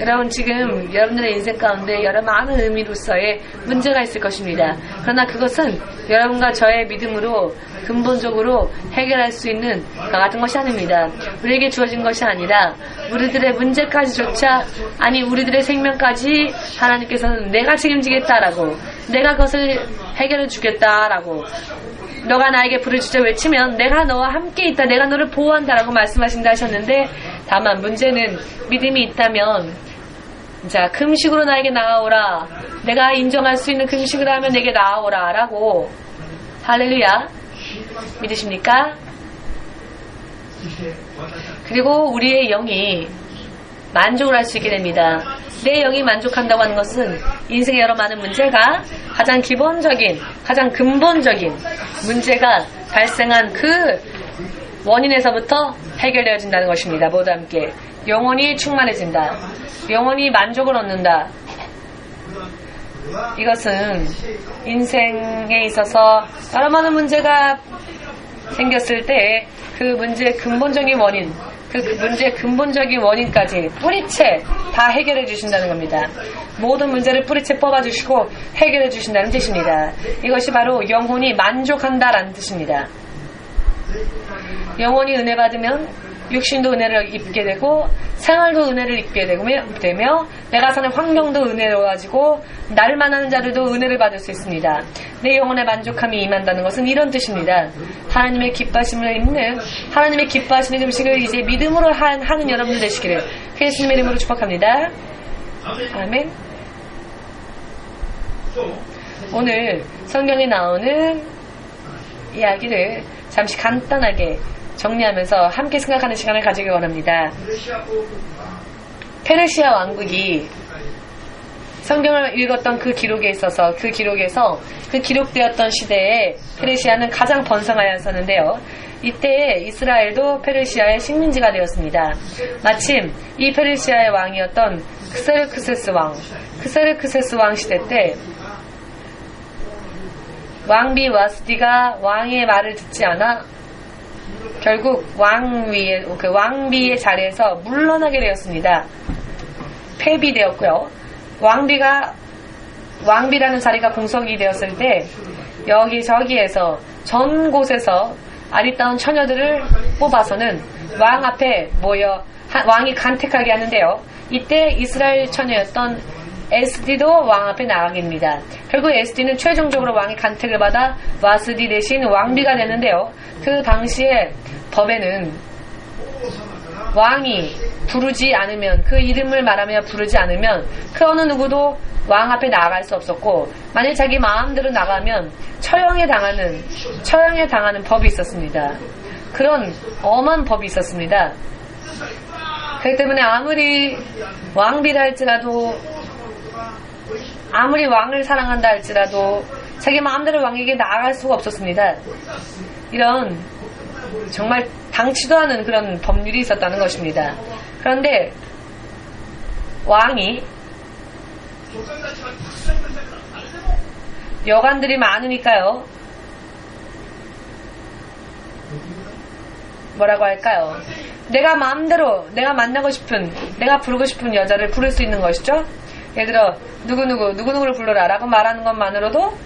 S2: 여러분, 지금 여러분들의 인생 가운데 여러 많은 의미로서의 문제가 있을 것입니다. 그러나 그것은 여러분과 저의 믿음으로 근본적으로 해결할 수 있는 것 같은 것이 아닙니다. 우리에게 주어진 것이 아니라 우리들의 문제까지조차, 아니 우리들의 생명까지 하나님께서는 내가 책임지겠다라고, 내가 그것을 해결해 주겠다라고, 너가 나에게 불을 주자 외치면 내가 너와 함께 있다, 내가 너를 보호한다라고 말씀하신다 하셨는데, 다만 문제는 믿음이 있다면, 자, 금식으로 나에게 나아오라, 내가 인정할 수 있는 금식을 하면 내게 나아오라 라고. 할렐루야. 믿으십니까? 그리고 우리의 영이 만족을 할 수 있게 됩니다. 내 영이 만족한다고 하는 것은 인생의 여러 많은 문제가 가장 기본적인, 가장 근본적인 문제가 발생한 그 원인에서부터 해결되어진다는 것입니다. 모두 함께. 영혼이 충만해진다. 영혼이 만족을 얻는다. 이것은 인생에 있어서 여러 많은 문제가 생겼을 때 그 문제의 근본적인 원인, 그 문제의 근본적인 원인까지 뿌리채 다 해결해 주신다는 겁니다. 모든 문제를 뿌리채 뽑아주시고 해결해 주신다는 뜻입니다. 이것이 바로 영혼이 만족한다라는 뜻입니다. 영혼이 은혜 받으면 육신도 은혜를 입게 되고 생활도 은혜를 입게 되며 내가 사는 환경도 은혜로워지고 나를 만나는 자들도 은혜를 받을 수 있습니다. 내 영혼의 만족함이 임한다는 것은 이런 뜻입니다. 하나님의 기뻐하심을 입는, 하나님의 기뻐하시는 음식을 이제 믿음으로 하는 여러분들 되시기를 예수님의 이름으로 축복합니다. 아멘. 오늘 성경에 나오는 이야기를 잠시 간단하게 정리하면서 함께 생각하는 시간을 가지기 원합니다. 페르시아 왕국이 성경을 읽었던 그 기록에 있어서 그 기록되었던 시대에 페르시아는 가장 번성하였었는데요. 이때 이스라엘도 페르시아의 식민지가 되었습니다. 마침 이 페르시아의 왕이었던 크세르크세스 왕 시대 때 왕비 와스디가 왕의 말을 듣지 않아 결국 왕비의 자리에서 물러나게 되었습니다. 폐비되었고요. 왕비라는 자리가 공석이 되었을 때 여기저기에서 전 곳에서 아리따운 처녀들을 뽑아서는 왕 앞에 모여 왕이 간택하게 하는데요. 이때 이스라엘 처녀였던 에스디도 왕 앞에 나가게 됩니다. 결국 에스디는 최종적으로 왕의 간택을 받아 와스디 대신 왕비가 되는데요. 그 당시에 법에는 왕이 부르지 않으면, 그 이름을 말하며 부르지 않으면 그 어느 누구도 왕 앞에 나아갈 수 없었고, 만일 자기 마음대로 나가면 처형에 당하는 법이 있었습니다. 그런 엄한 법이 있었습니다. 그렇기 때문에 아무리 왕비라 할지라도, 아무리 왕을 사랑한다 할지라도 자기 마음대로 왕에게 나아갈 수가 없었습니다. 이런 정말 당치도 않은 그런 법률이 있었다는 것입니다. 그런데 왕이 여관들이 많으니까요. 뭐라고 할까요? 내가 마음대로 내가 만나고 싶은, 내가 부르고 싶은 여자를 부를 수 있는 것이죠. 예를 들어 누구누구를 불러라 라고 말하는 것만으로도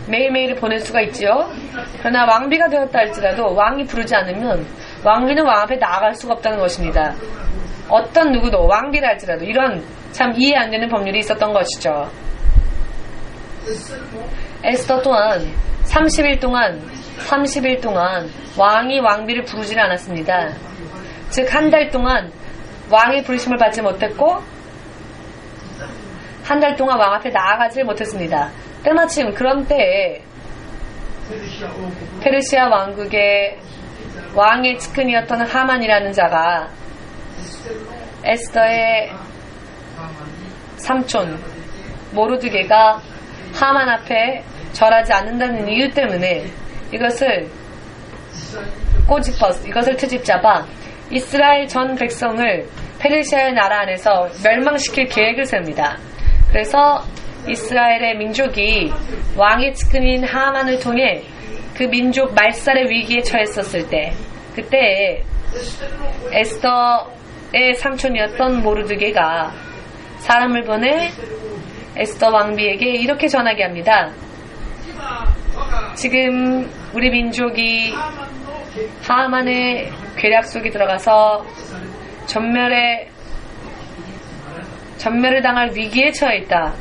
S2: 매일매일 보낼 수가 있지요. 그러나 왕비가 되었다 할지라도 왕이 부르지 않으면 왕비는 왕 앞에 나아갈 수가 없다는 것입니다. 어떤 누구도 왕비라 할지라도 이런 참 이해 안 되는 법률이 있었던 것이죠. 에스더 또한 30일 동안 왕이 왕비를 부르지를 않았습니다. 즉 한 달 동안 왕의 부르심을 받지 못했고 한 달 동안 왕 앞에 나아가지 못했습니다. 때마침 그런 때에 페르시아 왕국의 왕의 측근이었던 하만이라는 자가 에스더의 삼촌 모르드게가 하만 앞에 절하지 않는다는 이유 때문에 이것을 트집잡아 이스라엘 전 백성을 페르시아의 나라 안에서 멸망시킬 계획을 세웁니다. 그래서 이스라엘의 민족이 왕의 측근인 하만을 통해 그 민족 말살의 위기에 처했었을 때, 그때 에스더의 삼촌이었던 모르드게가 사람을 보내 에스더 왕비에게 이렇게 전하게 합니다. 지금 우리 민족이 하만의 괴략 속에 들어가서 전멸을 당할 위기에 처해 있다.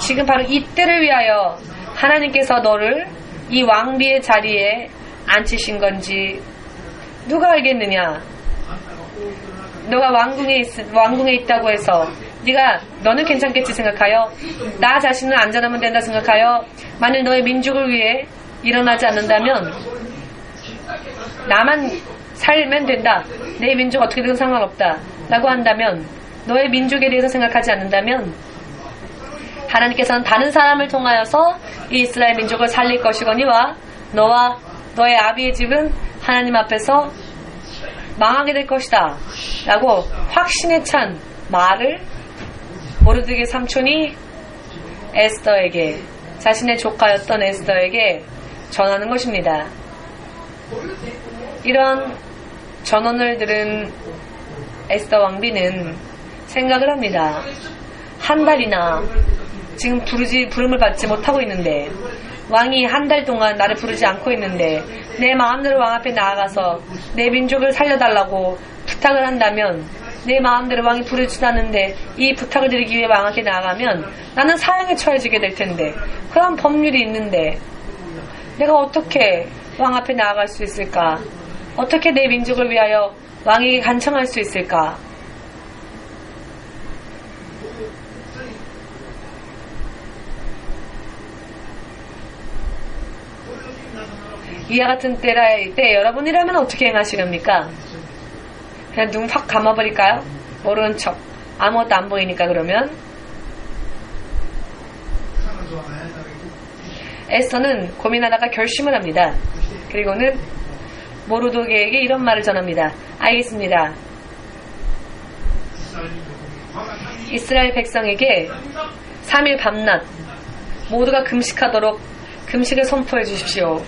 S2: 지금 바로 이때를 위하여 하나님께서 너를 이 왕비의 자리에 앉히신 건지 누가 알겠느냐? 너가 왕궁에 있다고 해서 너는 괜찮겠지 생각하여, 나 자신은 안전하면 된다 생각하여, 만일 너의 민족을 위해 일어나지 않는다면 나만 살면 된다, 내 민족 어떻게든 상관없다 라고 한다면, 너의 민족에 대해서 생각하지 않는다면 하나님께서는 다른 사람을 통하여서 이 이스라엘 민족을 살릴 것이거니와 너와 너의 아비의 집은 하나님 앞에서 망하게 될 것이다 라고 확신에 찬 말을 모르드게 삼촌이 에스더에게, 자신의 조카였던 에스더에게 전하는 것입니다. 이런 전언을 들은 에스더 왕비는 생각을 합니다. 한 달이나 지금 부름을 받지 못하고 있는데, 왕이 한 달 동안 나를 부르지 않고 있는데 내 마음대로 왕 앞에 나아가서 내 민족을 살려달라고 부탁을 한다면, 내 마음대로 왕이 부르지도 않는데 이 부탁을 드리기 위해 왕 앞에 나아가면 나는 사형에 처해지게 될 텐데, 그런 법률이 있는데 내가 어떻게 왕 앞에 나아갈 수 있을까? 어떻게 내 민족을 위하여 왕에게 간청할 수 있을까? 이와 같은 때 여러분이라면 어떻게 행하시렵니까? 그냥 눈 확 감아버릴까요? 모르는 척, 아무것도 안 보이니까. 그러면 에스더는 고민하다가 결심을 합니다. 그리고는 모르드게에게 이런 말을 전합니다. 알겠습니다. 이스라엘 백성에게 3일 밤낮 모두가 금식하도록 금식을 선포해 주십시오.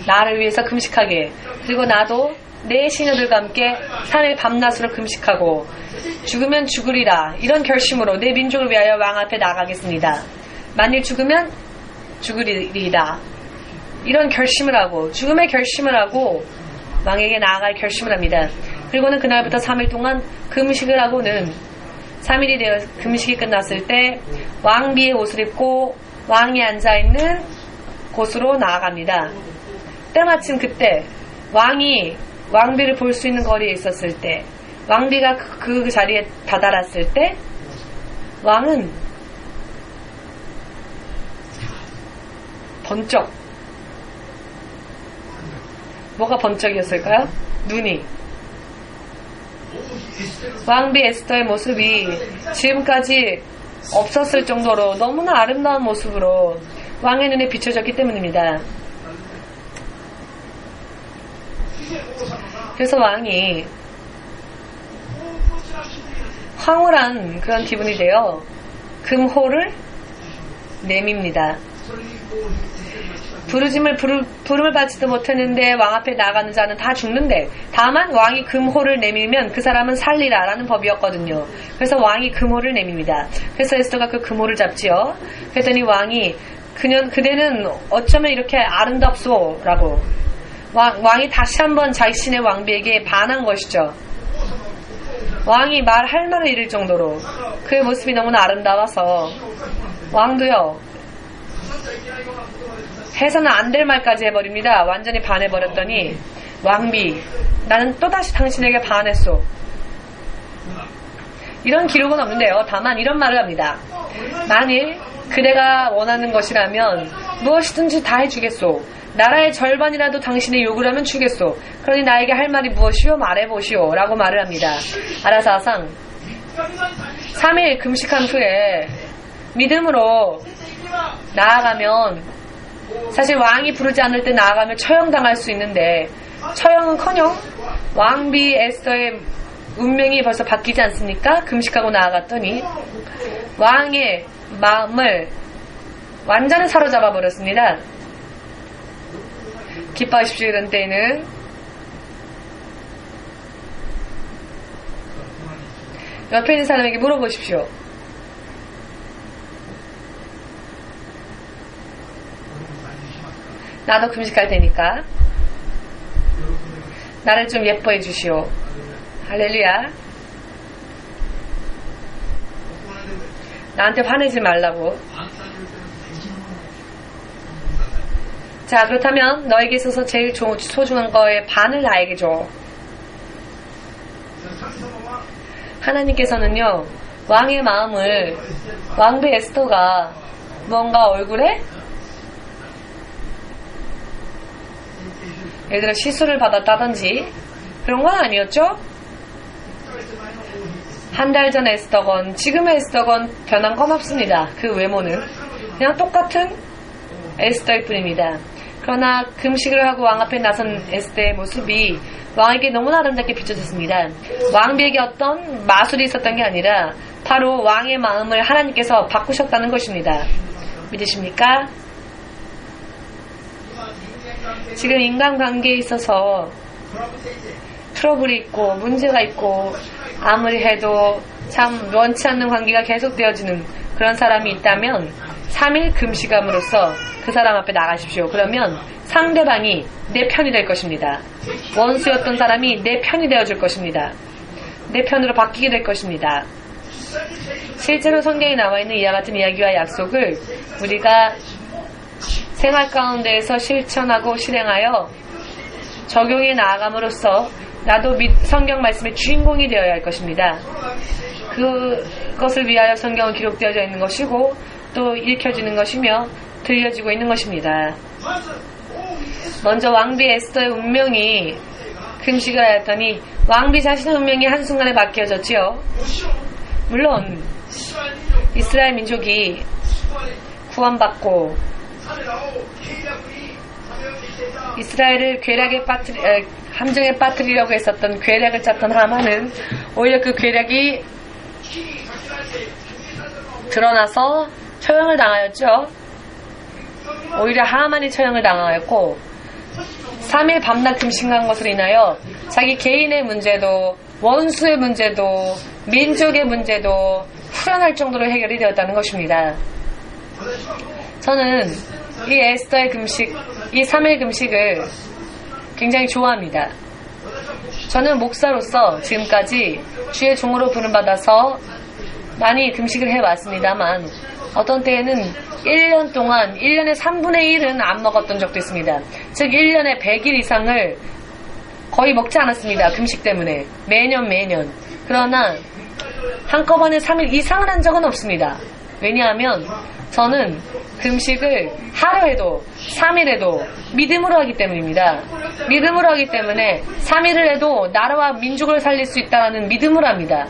S2: 나를 위해서 금식하게. 그리고 나도 내 시녀들과 함께 3일 밤낮으로 금식하고 죽으면 죽으리라, 이런 결심으로 내 민족을 위하여 왕 앞에 나가겠습니다. 만일 죽으면 죽으리라, 이런 결심을 하고, 죽음의 결심을 하고 왕에게 나아갈 결심을 합니다. 그리고는 그날부터 3일 동안 금식을 하고는 3일이 되어 금식이 끝났을 때 왕비의 옷을 입고 왕이 앉아있는 곳으로 나아갑니다. 때마침 그때 왕이 왕비를 볼 수 있는 거리에 있었을 때, 왕비가 그 자리에 다다랐을 때 왕은 번쩍, 뭐가 번쩍이었을까요? 눈이. 왕비 에스더의 모습이 지금까지 없었을 정도로 너무나 아름다운 모습으로 왕의 눈에 비춰졌기 때문입니다. 그래서 왕이 황홀한 그런 기분이 되어 금호를 내밉니다. 부름을 받지도 못했는데 왕 앞에 나가는 자는 다 죽는데, 다만 왕이 금호를 내밀면 그 사람은 살리라 라는 법이었거든요. 그래서 왕이 금호를 내밉니다. 그래서 에스더가 그 금호를 잡지요. 그랬더니 왕이 그대는 어쩌면 이렇게 아름답소 라고 왕이 다시 한번 자신의 왕비에게 반한 것이죠. 왕이 할 말을 잃을 정도로 그의 모습이 너무나 아름다워서 왕도요, 해서는 안 될 말까지 해버립니다. 완전히 반해버렸더니, 왕비, 나는 또다시 당신에게 반했소. 이런 기록은 없는데요. 다만 이런 말을 합니다. 만일 그대가 원하는 것이라면 무엇이든지 다 해주겠소. 나라의 절반이라도 당신의 요구를 하면 주겠소. 그러니 나에게 할 말이 무엇이오? 말해보시오 라고 말을 합니다. 아라사상 3일 금식한 후에 믿음으로 나아가면, 사실 왕이 부르지 않을 때 나아가면 처형당할 수 있는데, 처형은커녕 왕비 에스더의 운명이 벌써 바뀌지 않습니까? 금식하고 나아갔더니 왕의 마음을 완전히 사로잡아 버렸습니다. 기뻐하십시오. 이런 때에는 옆에 있는 사람에게 물어보십시오. 나도 금식할 테니까 나를 좀 예뻐해 주시오. 할렐루야. 나한테 화내지 말라고. 자, 그렇다면 너에게 있어서 제일 소중한 거의 반을 나에게 줘. 하나님께서는요, 왕의 마음을, 왕비 에스더가 뭔가 얼굴에 예를 들어 시술을 받았다든지 그런 건 아니었죠? 한 달 전 에스더건 지금의 에스더건 변한 건 없습니다. 그 외모는 그냥 똑같은 에스더일 뿐입니다. 그러나 금식을 하고 왕 앞에 나선 에스더의 모습이 왕에게 너무나 아름답게 비춰졌습니다. 왕비에게 어떤 마술이 있었던 게 아니라 바로 왕의 마음을 하나님께서 바꾸셨다는 것입니다. 믿으십니까? 지금 인간관계에 있어서 트러블이 있고 문제가 있고 아무리 해도 참 원치 않는 관계가 계속되어지는 그런 사람이 있다면 3일 금식함으로써 그 사람 앞에 나가십시오. 그러면 상대방이 내 편이 될 것입니다. 원수였던 사람이 내 편이 되어줄 것입니다. 내 편으로 바뀌게 될 것입니다. 실제로 성경에 나와 있는 이와 같은 이야기와 약속을 우리가 생활 가운데에서 실천하고 실행하여 적용해 나아감으로써 나도 성경 말씀의 주인공이 되어야 할 것입니다. 그것을 위하여 성경은 기록되어져 있는 것이고 또 읽혀지는 것이며 들려지고 있는 것입니다. 먼저 왕비 에스더의 운명이 금식을 하였더니 왕비 자신의 운명이 한순간에 바뀌어졌지요. 물론 이스라엘 민족이 구원받고 이스라엘을 함정에 빠뜨리려고 했었던 괴략을 짰던 하만은 오히려 그 괴략이 드러나서 처형을 당하였죠. 오히려 하만이 처형을 당하였고 3일 밤낮 금식한 것으로 인하여 자기 개인의 문제도 원수의 문제도 민족의 문제도 후련할 정도로 해결이 되었다는 것입니다. 저는 이 에스더의 금식, 이 3일 금식을 굉장히 좋아합니다. 저는 목사로서 지금까지 주의 종으로 부름받아서 많이 금식을 해왔습니다만 어떤 때에는 1년 동안 1년의 3분의 1은 안 먹었던 적도 있습니다. 즉 1년에 100일 이상을 거의 먹지 않았습니다. 금식 때문에 매년. 그러나 한꺼번에 3일 이상을 한 적은 없습니다. 왜냐하면 저는 금식을 하루 해도 3일 해도 믿음으로 하기 때문입니다. 믿음으로 하기 때문에 3일을 해도 나라와 민족을 살릴 수 있다는 믿음으로 합니다.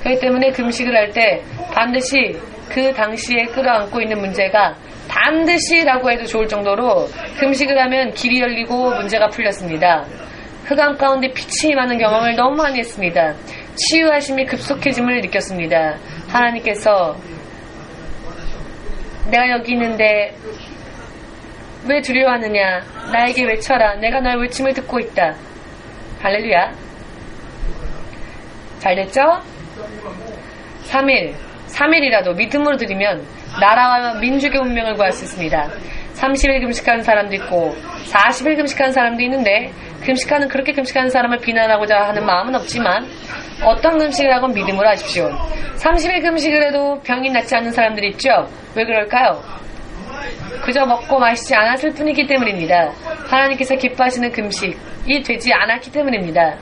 S2: 그렇기 때문에 금식을 할 때 반드시 그 당시에 끌어안고 있는 문제가 반드시라고 해도 좋을 정도로 금식을 하면 길이 열리고 문제가 풀렸습니다. 흑암 가운데 빛이 임하는 경험을 너무 많이 했습니다. 치유하심이 급속해짐을 느꼈습니다. 하나님께서 내가 여기 있는데 왜 두려워하느냐? 나에게 외쳐라. 내가 너의 외침을 듣고 있다. 할렐루야. 잘됐죠? 3일이라도 믿음으로 드리면 나라와 민족의 운명을 구할 수 있습니다. 30일 금식하는 사람도 있고 40일 금식하는 사람도 있는데 그렇게 금식하는 사람을 비난하고자 하는 마음은 없지만 어떤 금식을 하건 믿음으로 하십시오. 30일 금식을 해도 병이 낫지 않는 사람들이 있죠. 왜 그럴까요? 그저 먹고 마시지 않았을 뿐이기 때문입니다. 하나님께서 기뻐하시는 금식이 되지 않았기 때문입니다.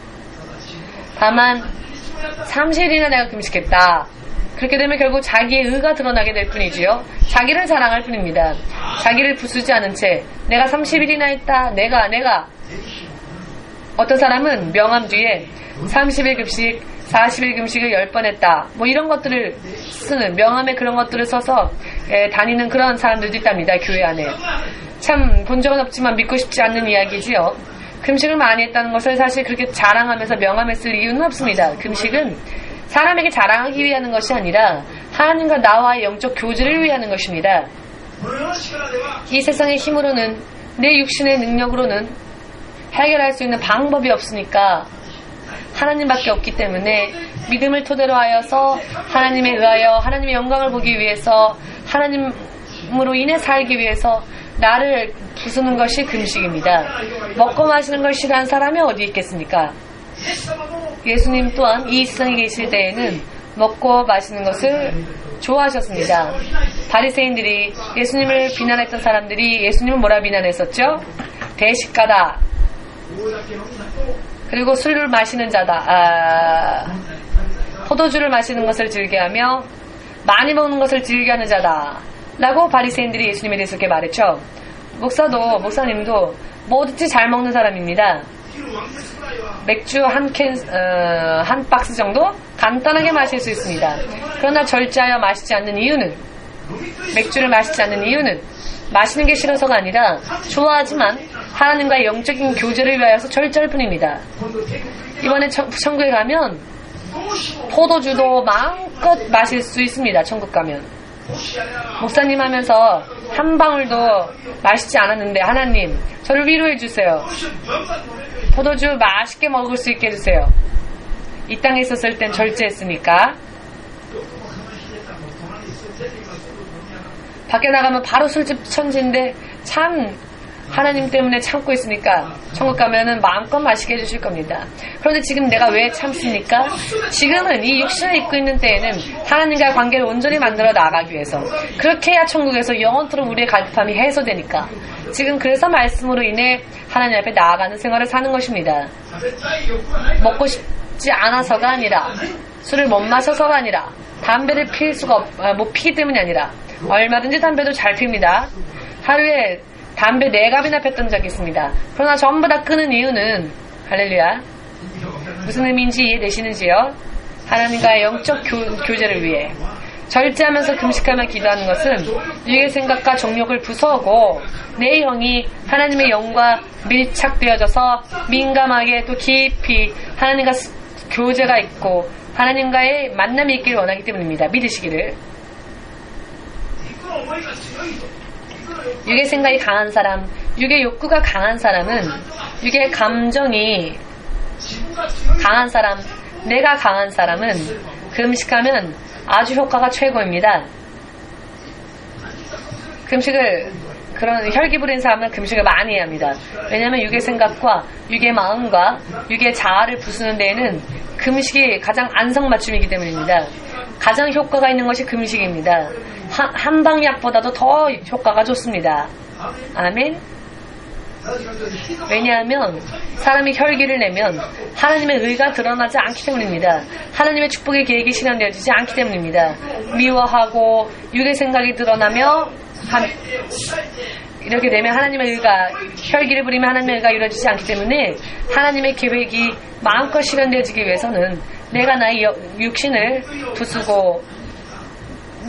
S2: 다만 30일이나 내가 금식했다. 그렇게 되면 결국 자기의 의가 드러나게 될 뿐이지요. 자기를 자랑할 뿐입니다. 자기를 부수지 않은 채 내가 30일이나 했다. 내가 어떤 사람은 명함 뒤에 30일 금식 40일 금식을 10번 했다. 뭐 이런 것들을 쓰는 명함에 그런 것들을 써서 다니는 그런 사람들도 있답니다. 교회 안에. 참 본 적은 없지만 믿고 싶지 않는 이야기지요. 금식을 많이 했다는 것을 사실 그렇게 자랑하면서 명함했을 이유는 없습니다. 금식은 사람에게 자랑하기 위한 것이 아니라 하나님과 나와의 영적 교제를 위한 것입니다. 이 세상의 힘으로는, 내 육신의 능력으로는 해결할 수 있는 방법이 없으니까 하나님밖에 없기 때문에 믿음을 토대로 하여서 하나님에 의하여 하나님의 영광을 보기 위해서, 하나님으로 인해 살기 위해서 나를 부수는 것이 금식입니다. 먹고 마시는 걸 싫어하는 사람이 어디 있겠습니까? 예수님 또한 이 세상에 계실 때에는 먹고 마시는 것을 좋아하셨습니다. 바리새인들이, 예수님을 비난했던 사람들이 예수님을 뭐라 비난했었죠? 대식가다. 그리고 술을 마시는 자다. 포도주를 마시는 것을 즐겨하며 많이 먹는 것을 즐겨하는 자다 라고 바리새인들이 예수님에 대해서 그렇게 말했죠. 목사님도 뭐든지 잘 먹는 사람입니다. 맥주 한 박스 정도 간단하게 마실 수 있습니다. 그러나 절제하여 마시지 않는 이유는, 맥주를 마시지 않는 이유는 마시는 게 싫어서가 아니라 좋아하지만 하나님과의 영적인 교제를 위하여서 절제할 뿐입니다. 이번에 천국에 가면 포도주도 마음껏 마실 수 있습니다. 천국 가면. 목사님 하면서 한 방울도 마시지 않았는데 하나님 저를 위로해 주세요. 포도주 맛있게 먹을 수 있게 해주세요. 이 땅에 있었을 땐 절제했으니까. 밖에 나가면 바로 술집 천지인데 참 하나님 때문에 참고 있으니까 천국 가면은 마음껏 마시게 해주실 겁니다. 그런데 지금 내가 왜 참습니까? 지금은 이 육신을 입고 있는 때에는 하나님과의 관계를 온전히 만들어 나가기 위해서, 그렇게 해야 천국에서 영원토록 우리의 갈급함이 해소되니까 지금 그래서 말씀으로 인해 하나님 앞에 나아가는 생활을 사는 것입니다. 먹고 싶지 않아서가 아니라, 술을 못 마셔서가 아니라, 담배를 못 피기 때문이 아니라, 얼마든지 담배도 잘 핍니다. 하루에 담배 4갑이나 폈던 적이 있습니다. 그러나 전부 다 끊은 이유는, 할렐루야, 무슨 의미인지 이해되시는지요? 하나님과의 영적 교제를 위해 절제하면서 금식하며 기도하는 것은 육의 생각과 정욕을 부수고 내 영이 하나님의 영과 밀착되어져서 민감하게 또 깊이 하나님과 교제가 있고 하나님과의 만남이 있기를 원하기 때문입니다. 믿으시기를. 육의 생각이 강한 사람, 육의 욕구가 강한 사람은, 육의 감정이 강한 사람, 내가 강한 사람은 금식하면 아주 효과가 최고입니다. 그런 혈기 부린 사람은 금식을 많이 해야 합니다. 왜냐하면 육의 생각과 육의 마음과 육의 자아를 부수는 데에는 금식이 가장 안성맞춤이기 때문입니다. 가장 효과가 있는 것이 금식입니다. 한방약보다도 더 효과가 좋습니다. 아멘. 왜냐하면 사람이 혈기를 내면 하나님의 의가 드러나지 않기 때문입니다. 하나님의 축복의 계획이 실현되어지지 않기 때문입니다. 미워하고 육의 생각이 드러나며 이렇게 되면 하나님의 의가, 혈기를 부리면 하나님의 의가 이루어지지 않기 때문에 하나님의 계획이 마음껏 실현되어지기 위해서는 내가 나의 육신을 부수고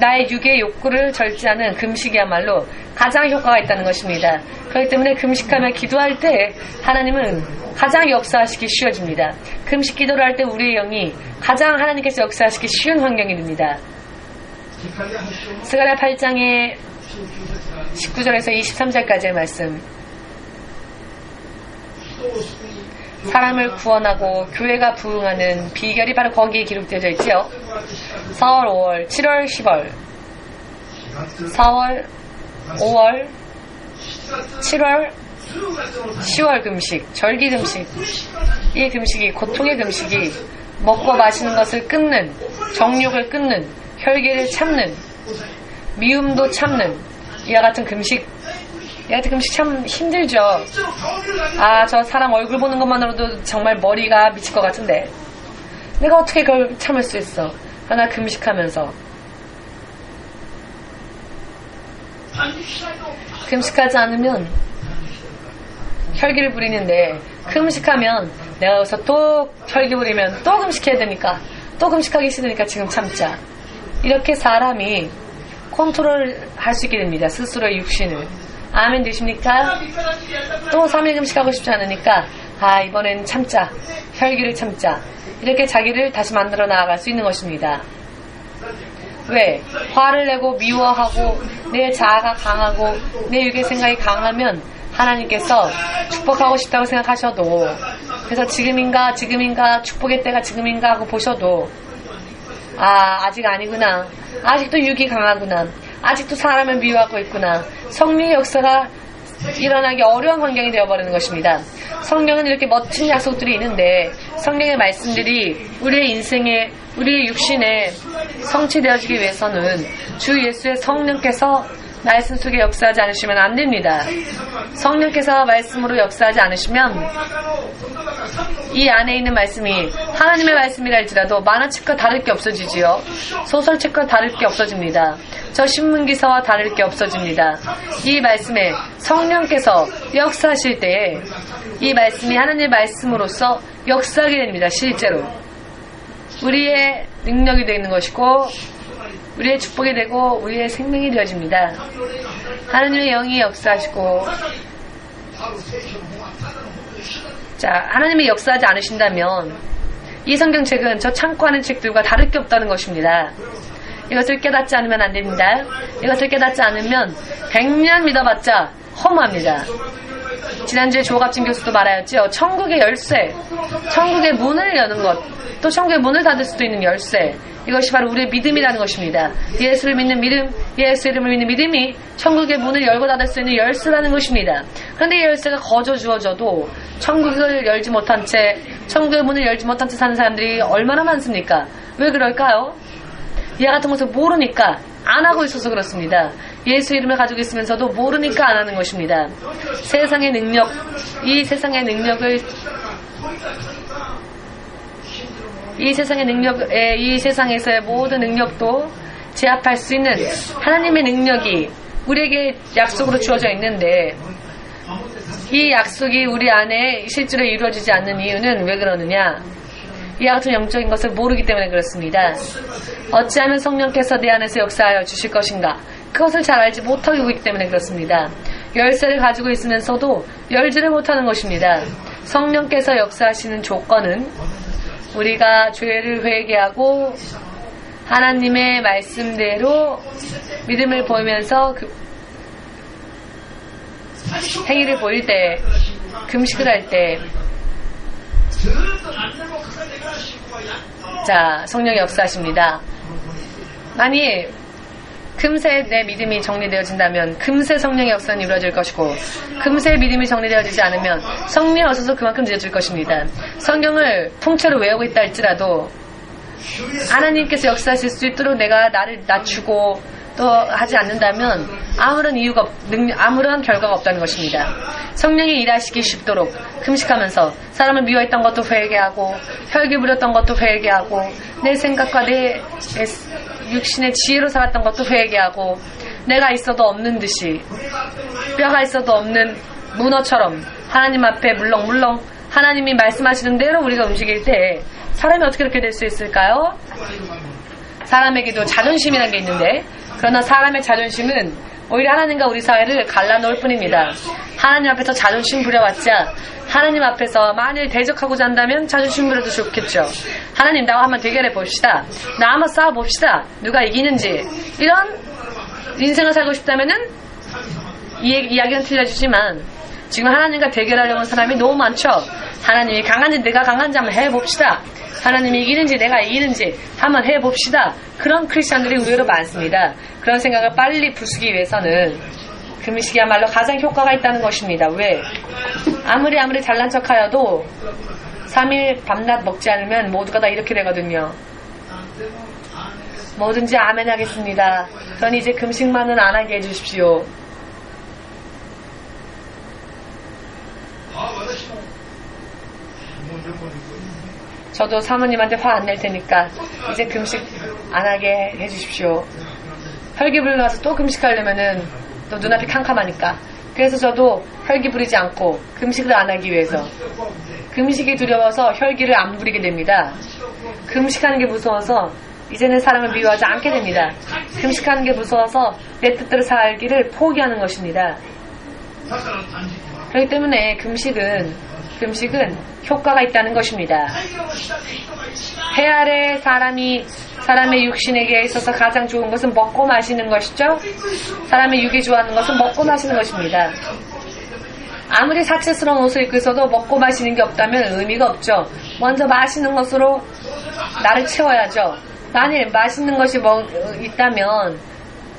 S2: 나의 육의 욕구를 절제하는 금식이야말로 가장 효과가 있다는 것입니다. 그렇기 때문에 금식하며 기도할 때 하나님은 가장 역사하시기 쉬워집니다. 금식 기도를 할 때 우리의 영이 가장 하나님께서 역사하시기 쉬운 환경이 됩니다. 스가랴 8장의 19절에서 23절까지의 말씀. 사람을 구원하고 교회가 부흥하는 비결이 바로 거기에 기록되어 있지요. 4월, 5월, 7월, 10월, 4월, 5월, 7월, 10월 금식, 절기 금식. 이 금식이, 고통의 금식이 먹고 마시는 것을 끊는, 정욕을 끊는, 혈기를 참는, 미움도 참는 이와 같은 금식 참 힘들죠. 저 사람 얼굴 보는 것만으로도 정말 머리가 미칠 것 같은데 내가 어떻게 그걸 참을 수 있어. 그러나 금식하면서, 금식하지 않으면 혈기를 부리는데, 금식하면 내가 여기서 또 혈기 부리면 또 금식해야 되니까, 또 금식하기 싫으니까 지금 참자. 이렇게 사람이 컨트롤 할 수 있게 됩니다. 스스로의 육신을. 아멘 되십니까? 또 3일 금식하고 싶지 않으니까 이번엔 참자. 혈기를 참자. 이렇게 자기를 다시 만들어 나아갈 수 있는 것입니다. 왜? 화를 내고 미워하고 내 자아가 강하고 내 육의 생각이 강하면 하나님께서 축복하고 싶다고 생각하셔도, 그래서 지금인가 축복의 때가 지금인가 하고 보셔도 아직 아니구나, 아직도 육이 강하구나, 아직도 사람을 미워하고 있구나, 성령의 역사가 일어나기 어려운 환경이 되어버리는 것입니다. 성령은 이렇게 멋진 약속들이 있는데 성령의 말씀들이 우리의 인생에, 우리의 육신에 성취되어지기 위해서는 주 예수의 성령께서 말씀 속에 역사하지 않으시면 안 됩니다. 성령께서 말씀으로 역사하지 않으시면 이 안에 있는 말씀이 하나님의 말씀이라 할지라도 만화책과 다를 게 없어지지요. 소설책과 다를 게 없어집니다. 저 신문기사와 다를 게 없어집니다. 이 말씀에 성령께서 역사하실 때에 이 말씀이 하나님의 말씀으로서 역사하게 됩니다. 실제로 우리의 능력이 되는 것이고 우리의 축복이 되고 우리의 생명이 되어집니다. 하나님의 영이 역사하시고, 하나님이 역사하지 않으신다면 이 성경책은 저 창고 안의 책들과 다를 게 없다는 것입니다. 이것을 깨닫지 않으면 안 됩니다. 이것을 깨닫지 않으면 100년 믿어봤자 허무합니다. 지난주에 조갑진 교수도 말하였죠. 천국의 열쇠, 천국의 문을 여는 것, 또 천국의 문을 닫을 수도 있는 열쇠, 이것이 바로 우리의 믿음이라는 것입니다. 예수를 믿는 믿음, 예수 이름을 믿는 믿음이 천국의 문을 열고 닫을 수 있는 열쇠라는 것입니다. 그런데 이 열쇠가 거저 주어져도 천국을 열지 못한 채, 천국의 문을 열지 못한 채 사는 사람들이 얼마나 많습니까? 왜 그럴까요? 이와 같은 것을 모르니까 안 하고 있어서 그렇습니다. 예수 이름을 가지고 있으면서도 모르니까 안 하는 것입니다. 세상의 능력, 이 세상의 능력을, 이 세상에서의 모든 능력도 제압할 수 있는 하나님의 능력이 우리에게 약속으로 주어져 있는데, 이 약속이 우리 안에 실제로 이루어지지 않는 이유는 왜 그러느냐? 이와 같은 영적인 것을 모르기 때문에 그렇습니다. 어찌하면 성령께서 내 안에서 역사하여 주실 것인가? 그것을 잘 알지 못하고 있기 때문에 그렇습니다. 열쇠를 가지고 있으면서도 열지를 못하는 것입니다. 성령께서 역사하시는 조건은 우리가 죄를 회개하고 하나님의 말씀대로 믿음을 보이면서 행위를 보일 때, 금식을 할 때, 성령이 역사하십니다. 만일 금세 내 믿음이 정리되어진다면 금세 성령의 역사는 이루어질 것이고, 금세 믿음이 정리되어지지 않으면 성령이 없어서 그만큼 늦어질 것입니다. 성경을 통째로 외우고 있다 할지라도 하나님께서 역사하실 수 있도록 내가 나를 낮추고 또 하지 않는다면 아무런 결과가 없다는 것입니다. 성령이 일하시기 쉽도록 금식하면서 사람을 미워했던 것도 회개하고, 혈기 부렸던 것도 회개하고, 내 생각과 내 육신의 지혜로 살았던 것도 회개하고, 내가 있어도 없는 듯이, 뼈가 있어도 없는 문어처럼 하나님 앞에 물렁물렁 하나님이 말씀하시는 대로 우리가 움직일 때 사람이 어떻게 그렇게 될 수 있을까요? 사람에게도 자존심이라는 게 있는데, 그러나 사람의 자존심은 오히려 하나님과 우리 사이를 갈라놓을 뿐입니다. 하나님 앞에서 자존심 부려봤자, 하나님 앞에서 만일 대적하고자 한다면 자존심 부려도 좋겠죠. 하나님, 나와 한번 대결해 봅시다. 나 한번 싸워 봅시다. 누가 이기는지. 이런 인생을 살고 싶다면은 이야기는 틀려주지만, 지금 하나님과 대결하려는 사람이 너무 많죠. 하나님이 강한지 내가 강한지 한번 해봅시다. 하나님이 이기는지 내가 이기는지 한번 해봅시다. 그런 크리스천들이 의외로 많습니다. 그런 생각을 빨리 부수기 위해서는 금식이야말로 가장 효과가 있다는 것입니다. 왜? 아무리 잘난 척하여도 3일 밤낮 먹지 않으면 모두가 다 이렇게 되거든요. 뭐든지 아멘 하겠습니다. 전 이제 금식만은 안 하게 해주십시오. 저도 사모님한테 화 안 낼 테니까 이제 금식 안 하게 해주십시오. 혈기 부리러 가서 또 금식하려면은 또 눈앞이 캄캄하니까. 그래서 저도 혈기 부리지 않고 금식을 안 하기 위해서, 금식이 두려워서 혈기를 안 부리게 됩니다. 금식하는 게 무서워서 이제는 사람을 미워하지 않게 됩니다. 금식하는 게 무서워서 내 뜻대로 살기를 포기하는 것입니다. 그렇기 때문에 금식은 금식은 효과가 있다는 것입니다. 해 아래 사람의 육신에게 있어서 가장 좋은 것은 먹고 마시는 것이죠. 사람의 육이 좋아하는 것은 먹고 마시는 것입니다. 아무리 사치스러운 옷을 입고 있어도 먹고 마시는 게 없다면 의미가 없죠. 먼저 마시는 것으로 나를 채워야죠. 만일 맛있는 것이 있다면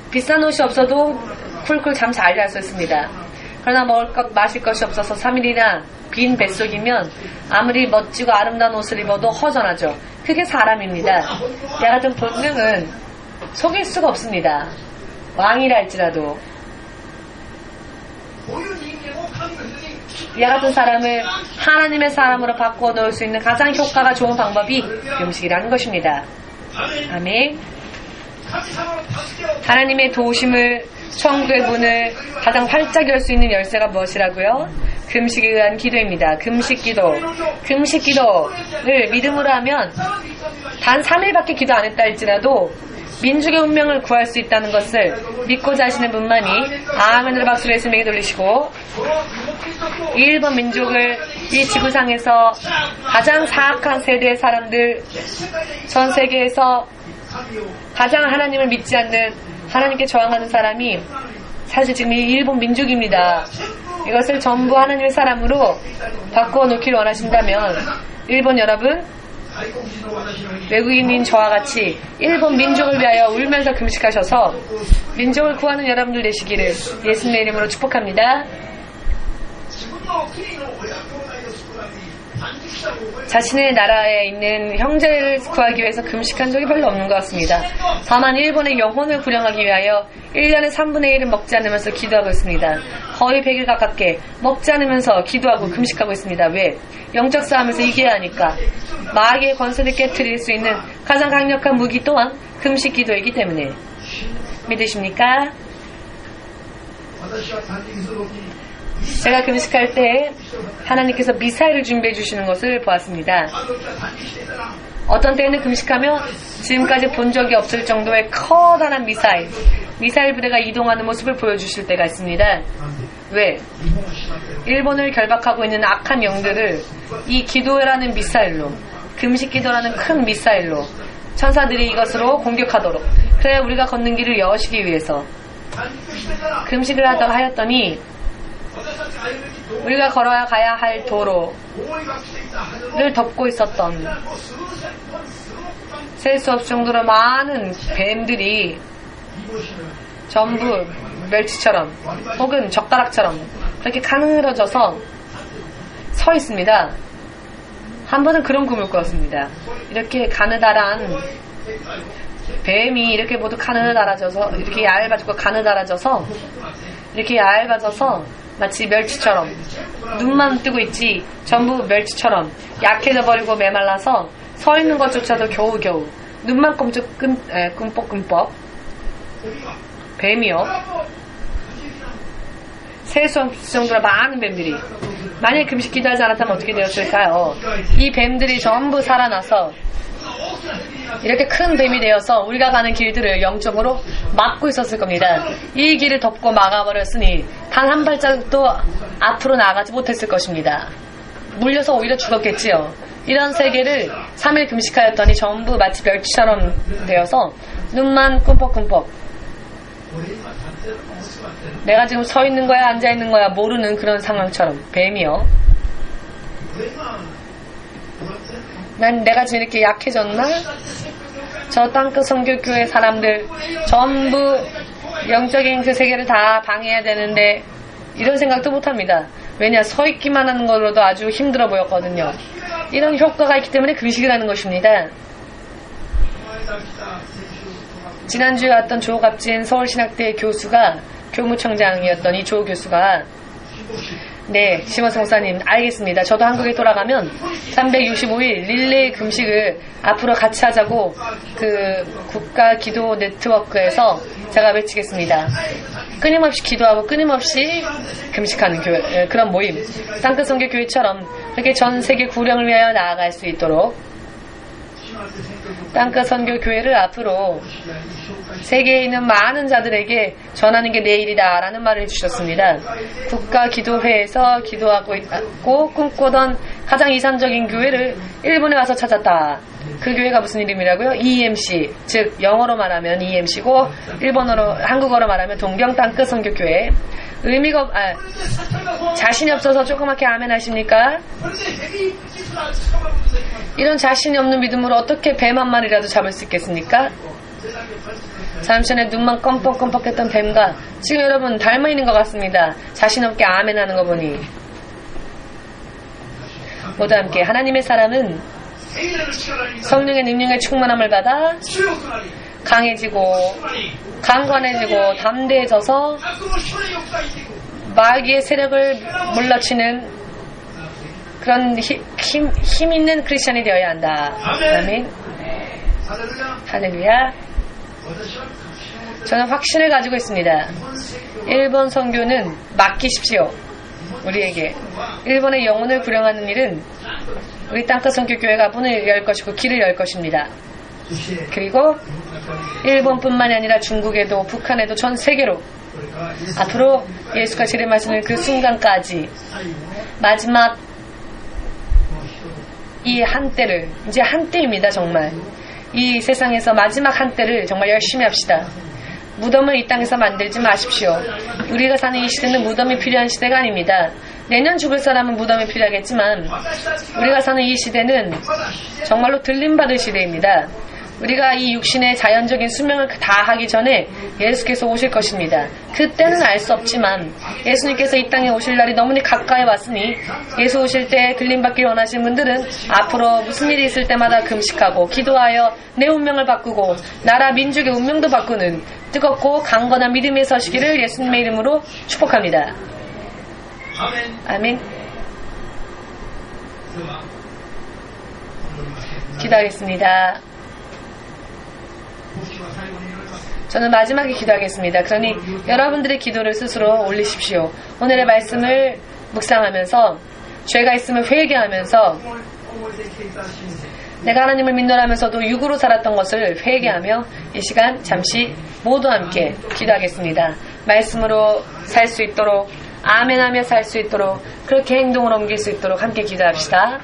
S2: 비싼 옷이 없어도 쿨쿨 잠 잘 잘 수 있습니다. 그러나 마실 것이 없어서 3일이나 빈 뱃속이면 아무리 멋지고 아름다운 옷을 입어도 허전하죠. 그게 사람입니다. 야 같은 본능은 속일 수가 없습니다. 왕이라 할지라도. 야 같은 사람을 하나님의 사람으로 바꾸어 놓을 수 있는 가장 효과가 좋은 방법이 금식이라는 것입니다. 아멘. 하나님의 도우심을, 천국의 문을 가장 활짝 열 수 있는 열쇠가 무엇이라고요? 금식에 의한 기도입니다. 금식기도를 믿음으로 하면 단 3일밖에 기도 안 했다 할지라도 민족의 운명을 구할 수 있다는 것을 믿고자 하시는 분만이 아멘으로 박수를 예수님에게 돌리시고, 이 일본 민족을 이 지구상에서 가장 사악한 세대의 사람들, 전 세계에서 가장 하나님을 믿지 않는, 하나님께 저항하는 사람이 사실 지금 이 일본 민족입니다. 이것을 전부 하나님의 사람으로 바꾸어 놓기를 원하신다면 일본 여러분, 외국인인 저와 같이 일본 민족을 위하여 울면서 금식하셔서 민족을 구하는 여러분들 되시기를 예수님의 이름으로 축복합니다. 자신의 나라에 있는 형제를 구하기 위해서 금식한 적이 별로 없는 것 같습니다. 다만 일본의 영혼을 구령하기 위하여 1년에 3분의 1은 먹지 않으면서 기도하고 있습니다. 거의 100일 가깝게 먹지 않으면서 기도하고 금식하고 있습니다. 왜? 영적 싸움에서 이겨야 하니까. 마귀의 권세를 깨트릴 수 있는 가장 강력한 무기 또한 금식 기도이기 때문에. 믿으십니까? 제가 금식할 때 하나님께서 미사일을 준비해 주시는 것을 보았습니다. 어떤 때는 금식하며 지금까지 본 적이 없을 정도의 커다란 미사일 부대가 이동하는 모습을 보여주실 때가 있습니다. 왜? 일본을 결박하고 있는 악한 영들을 이 기도라는 미사일로, 금식 기도라는 큰 미사일로 천사들이 이것으로 공격하도록, 그래야 우리가 걷는 길을 여시기 위해서 금식을 하다가 하였더니 우리가 걸어야 가야 할 도로를 덮고 있었던 셀 수 없을 정도로 많은 뱀들이 전부 멸치처럼 혹은 젓가락처럼 그렇게 가늘어져서 서 있습니다. 한 번은 그런 꿈을 꿨습니다. 이렇게 가느다란 뱀이 이렇게 모두 가느다라져서, 이렇게 얇아지고 가느다라져서, 이렇게 얇아져서 마치 멸치처럼, 눈만 뜨고 있지 전부 멸치처럼 약해져 버리고 메말라서 서 있는 것조차도 겨우겨우, 눈만 끔뻑끔뻑 뱀이요. 셀 수 없을 정도로 많은 뱀들이, 만약에 금식 기도하지 않았다면 어떻게 되었을까요? 이 뱀들이 전부 살아나서 이렇게 큰 뱀이 되어서 우리가 가는 길들을 영적으로 막고 있었을 겁니다. 이 길을 덮고 막아버렸으니 단 한 발자국도 앞으로 나가지 못했을 것입니다. 물려서 오히려 죽었겠지요. 이런 세계를 3일 금식하였더니 전부 마치 멸치처럼 되어서 눈만 꿈뻑꿈뻑, 내가 지금 서 있는 거야 앉아 있는 거야 모르는 그런 상황처럼 뱀이요. 난 내가 지금 이렇게 약해졌나? 저 땅끝 선교교회 사람들 전부 영적인 그 세계를 다 방해해야 되는데 이런 생각도 못합니다. 왜냐, 서 있기만 하는 걸로도 아주 힘들어 보였거든요. 이런 효과가 있기 때문에 금식을 하는 것입니다. 지난주에 왔던 조갑진 서울신학대 교수가, 교무청장이었던 이 조 교수가, 네, 심원성 목사님, 알겠습니다. 저도 한국에 돌아가면 365일 릴레이 금식을 앞으로 같이 하자고 그 국가 기도 네트워크에서 제가 외치겠습니다. 끊임없이 기도하고 끊임없이 금식하는 교회, 그런 모임, 땅끝 선교 교회처럼 그렇게 전 세계 구령을 위하여 나아갈 수 있도록 땅끝 선교교회를 앞으로 세계에 있는 많은 자들에게 전하는 게 내 일이다 라는 말을 해주셨습니다. 국가기도회에서 기도하고 있고 꿈꾸던 가장 이상적인 교회를 일본에 와서 찾았다. 그 교회가 무슨 이름이라고요? EMC, 즉 영어로 말하면 EMC고 한국어로 말하면 동경 땅끝 선교교회. 자신이 없어서 조그맣게 아멘 하십니까? 이런 자신이 없는 믿음으로 어떻게 뱀 한 마리라도 잡을 수 있겠습니까? 잠시 전에 눈만 껌뻑껌뻑했던 뱀과 지금 여러분 닮아 있는 것 같습니다. 자신 없게 아멘 하는 거 보니. 모두 함께 하나님의 사람은 성령의 능력의 충만함을 받아 강해지고 강건해지고 담대해져서 마귀의 세력을 물러치는 그런 힘 있는 크리스천이 되어야 한다. 아멘. 할렐루야. 저는 확신을 가지고 있습니다. 일본 선교는 맡기십시오. 우리에게. 일본의 영혼을 구령하는 일은 우리 땅끝 선교교회가 문을 열 것이고 길을 열 것입니다. 그리고 일본뿐만이 아니라 중국에도 북한에도 전 세계로 앞으로 예수가 재림하시는 그 순간까지 마지막 이 한때를, 이제 한때입니다. 정말 이 세상에서 마지막 한때를 정말 열심히 합시다. 무덤을 이 땅에서 만들지 마십시오. 우리가 사는 이 시대는 무덤이 필요한 시대가 아닙니다. 내년 죽을 사람은 무덤이 필요하겠지만 우리가 사는 이 시대는 정말로 들림받을 시대입니다. 우리가 이 육신의 자연적인 수명을 다 하기 전에 예수께서 오실 것입니다. 그때는 알 수 없지만 예수님께서 이 땅에 오실 날이 너무나 가까이 왔으니 예수 오실 때 들림받길 원하시는 분들은 앞으로 무슨 일이 있을 때마다 금식하고 기도하여 내 운명을 바꾸고 나라 민족의 운명도 바꾸는 뜨겁고 강건한 믿음에 서시기를 예수님의 이름으로 축복합니다. 아멘. 기도하겠습니다. 저는 마지막에 기도하겠습니다. 그러니 여러분들의 기도를 스스로 올리십시오. 오늘의 말씀을 묵상하면서 죄가 있으면 회개하면서 내가 하나님을 믿노라면서도 육으로 살았던 것을 회개하며 이 시간 잠시 모두 함께 기도하겠습니다. 말씀으로 살 수 있도록 아멘하며 살 수 있도록 그렇게 행동을 옮길 수 있도록 함께 기도합시다.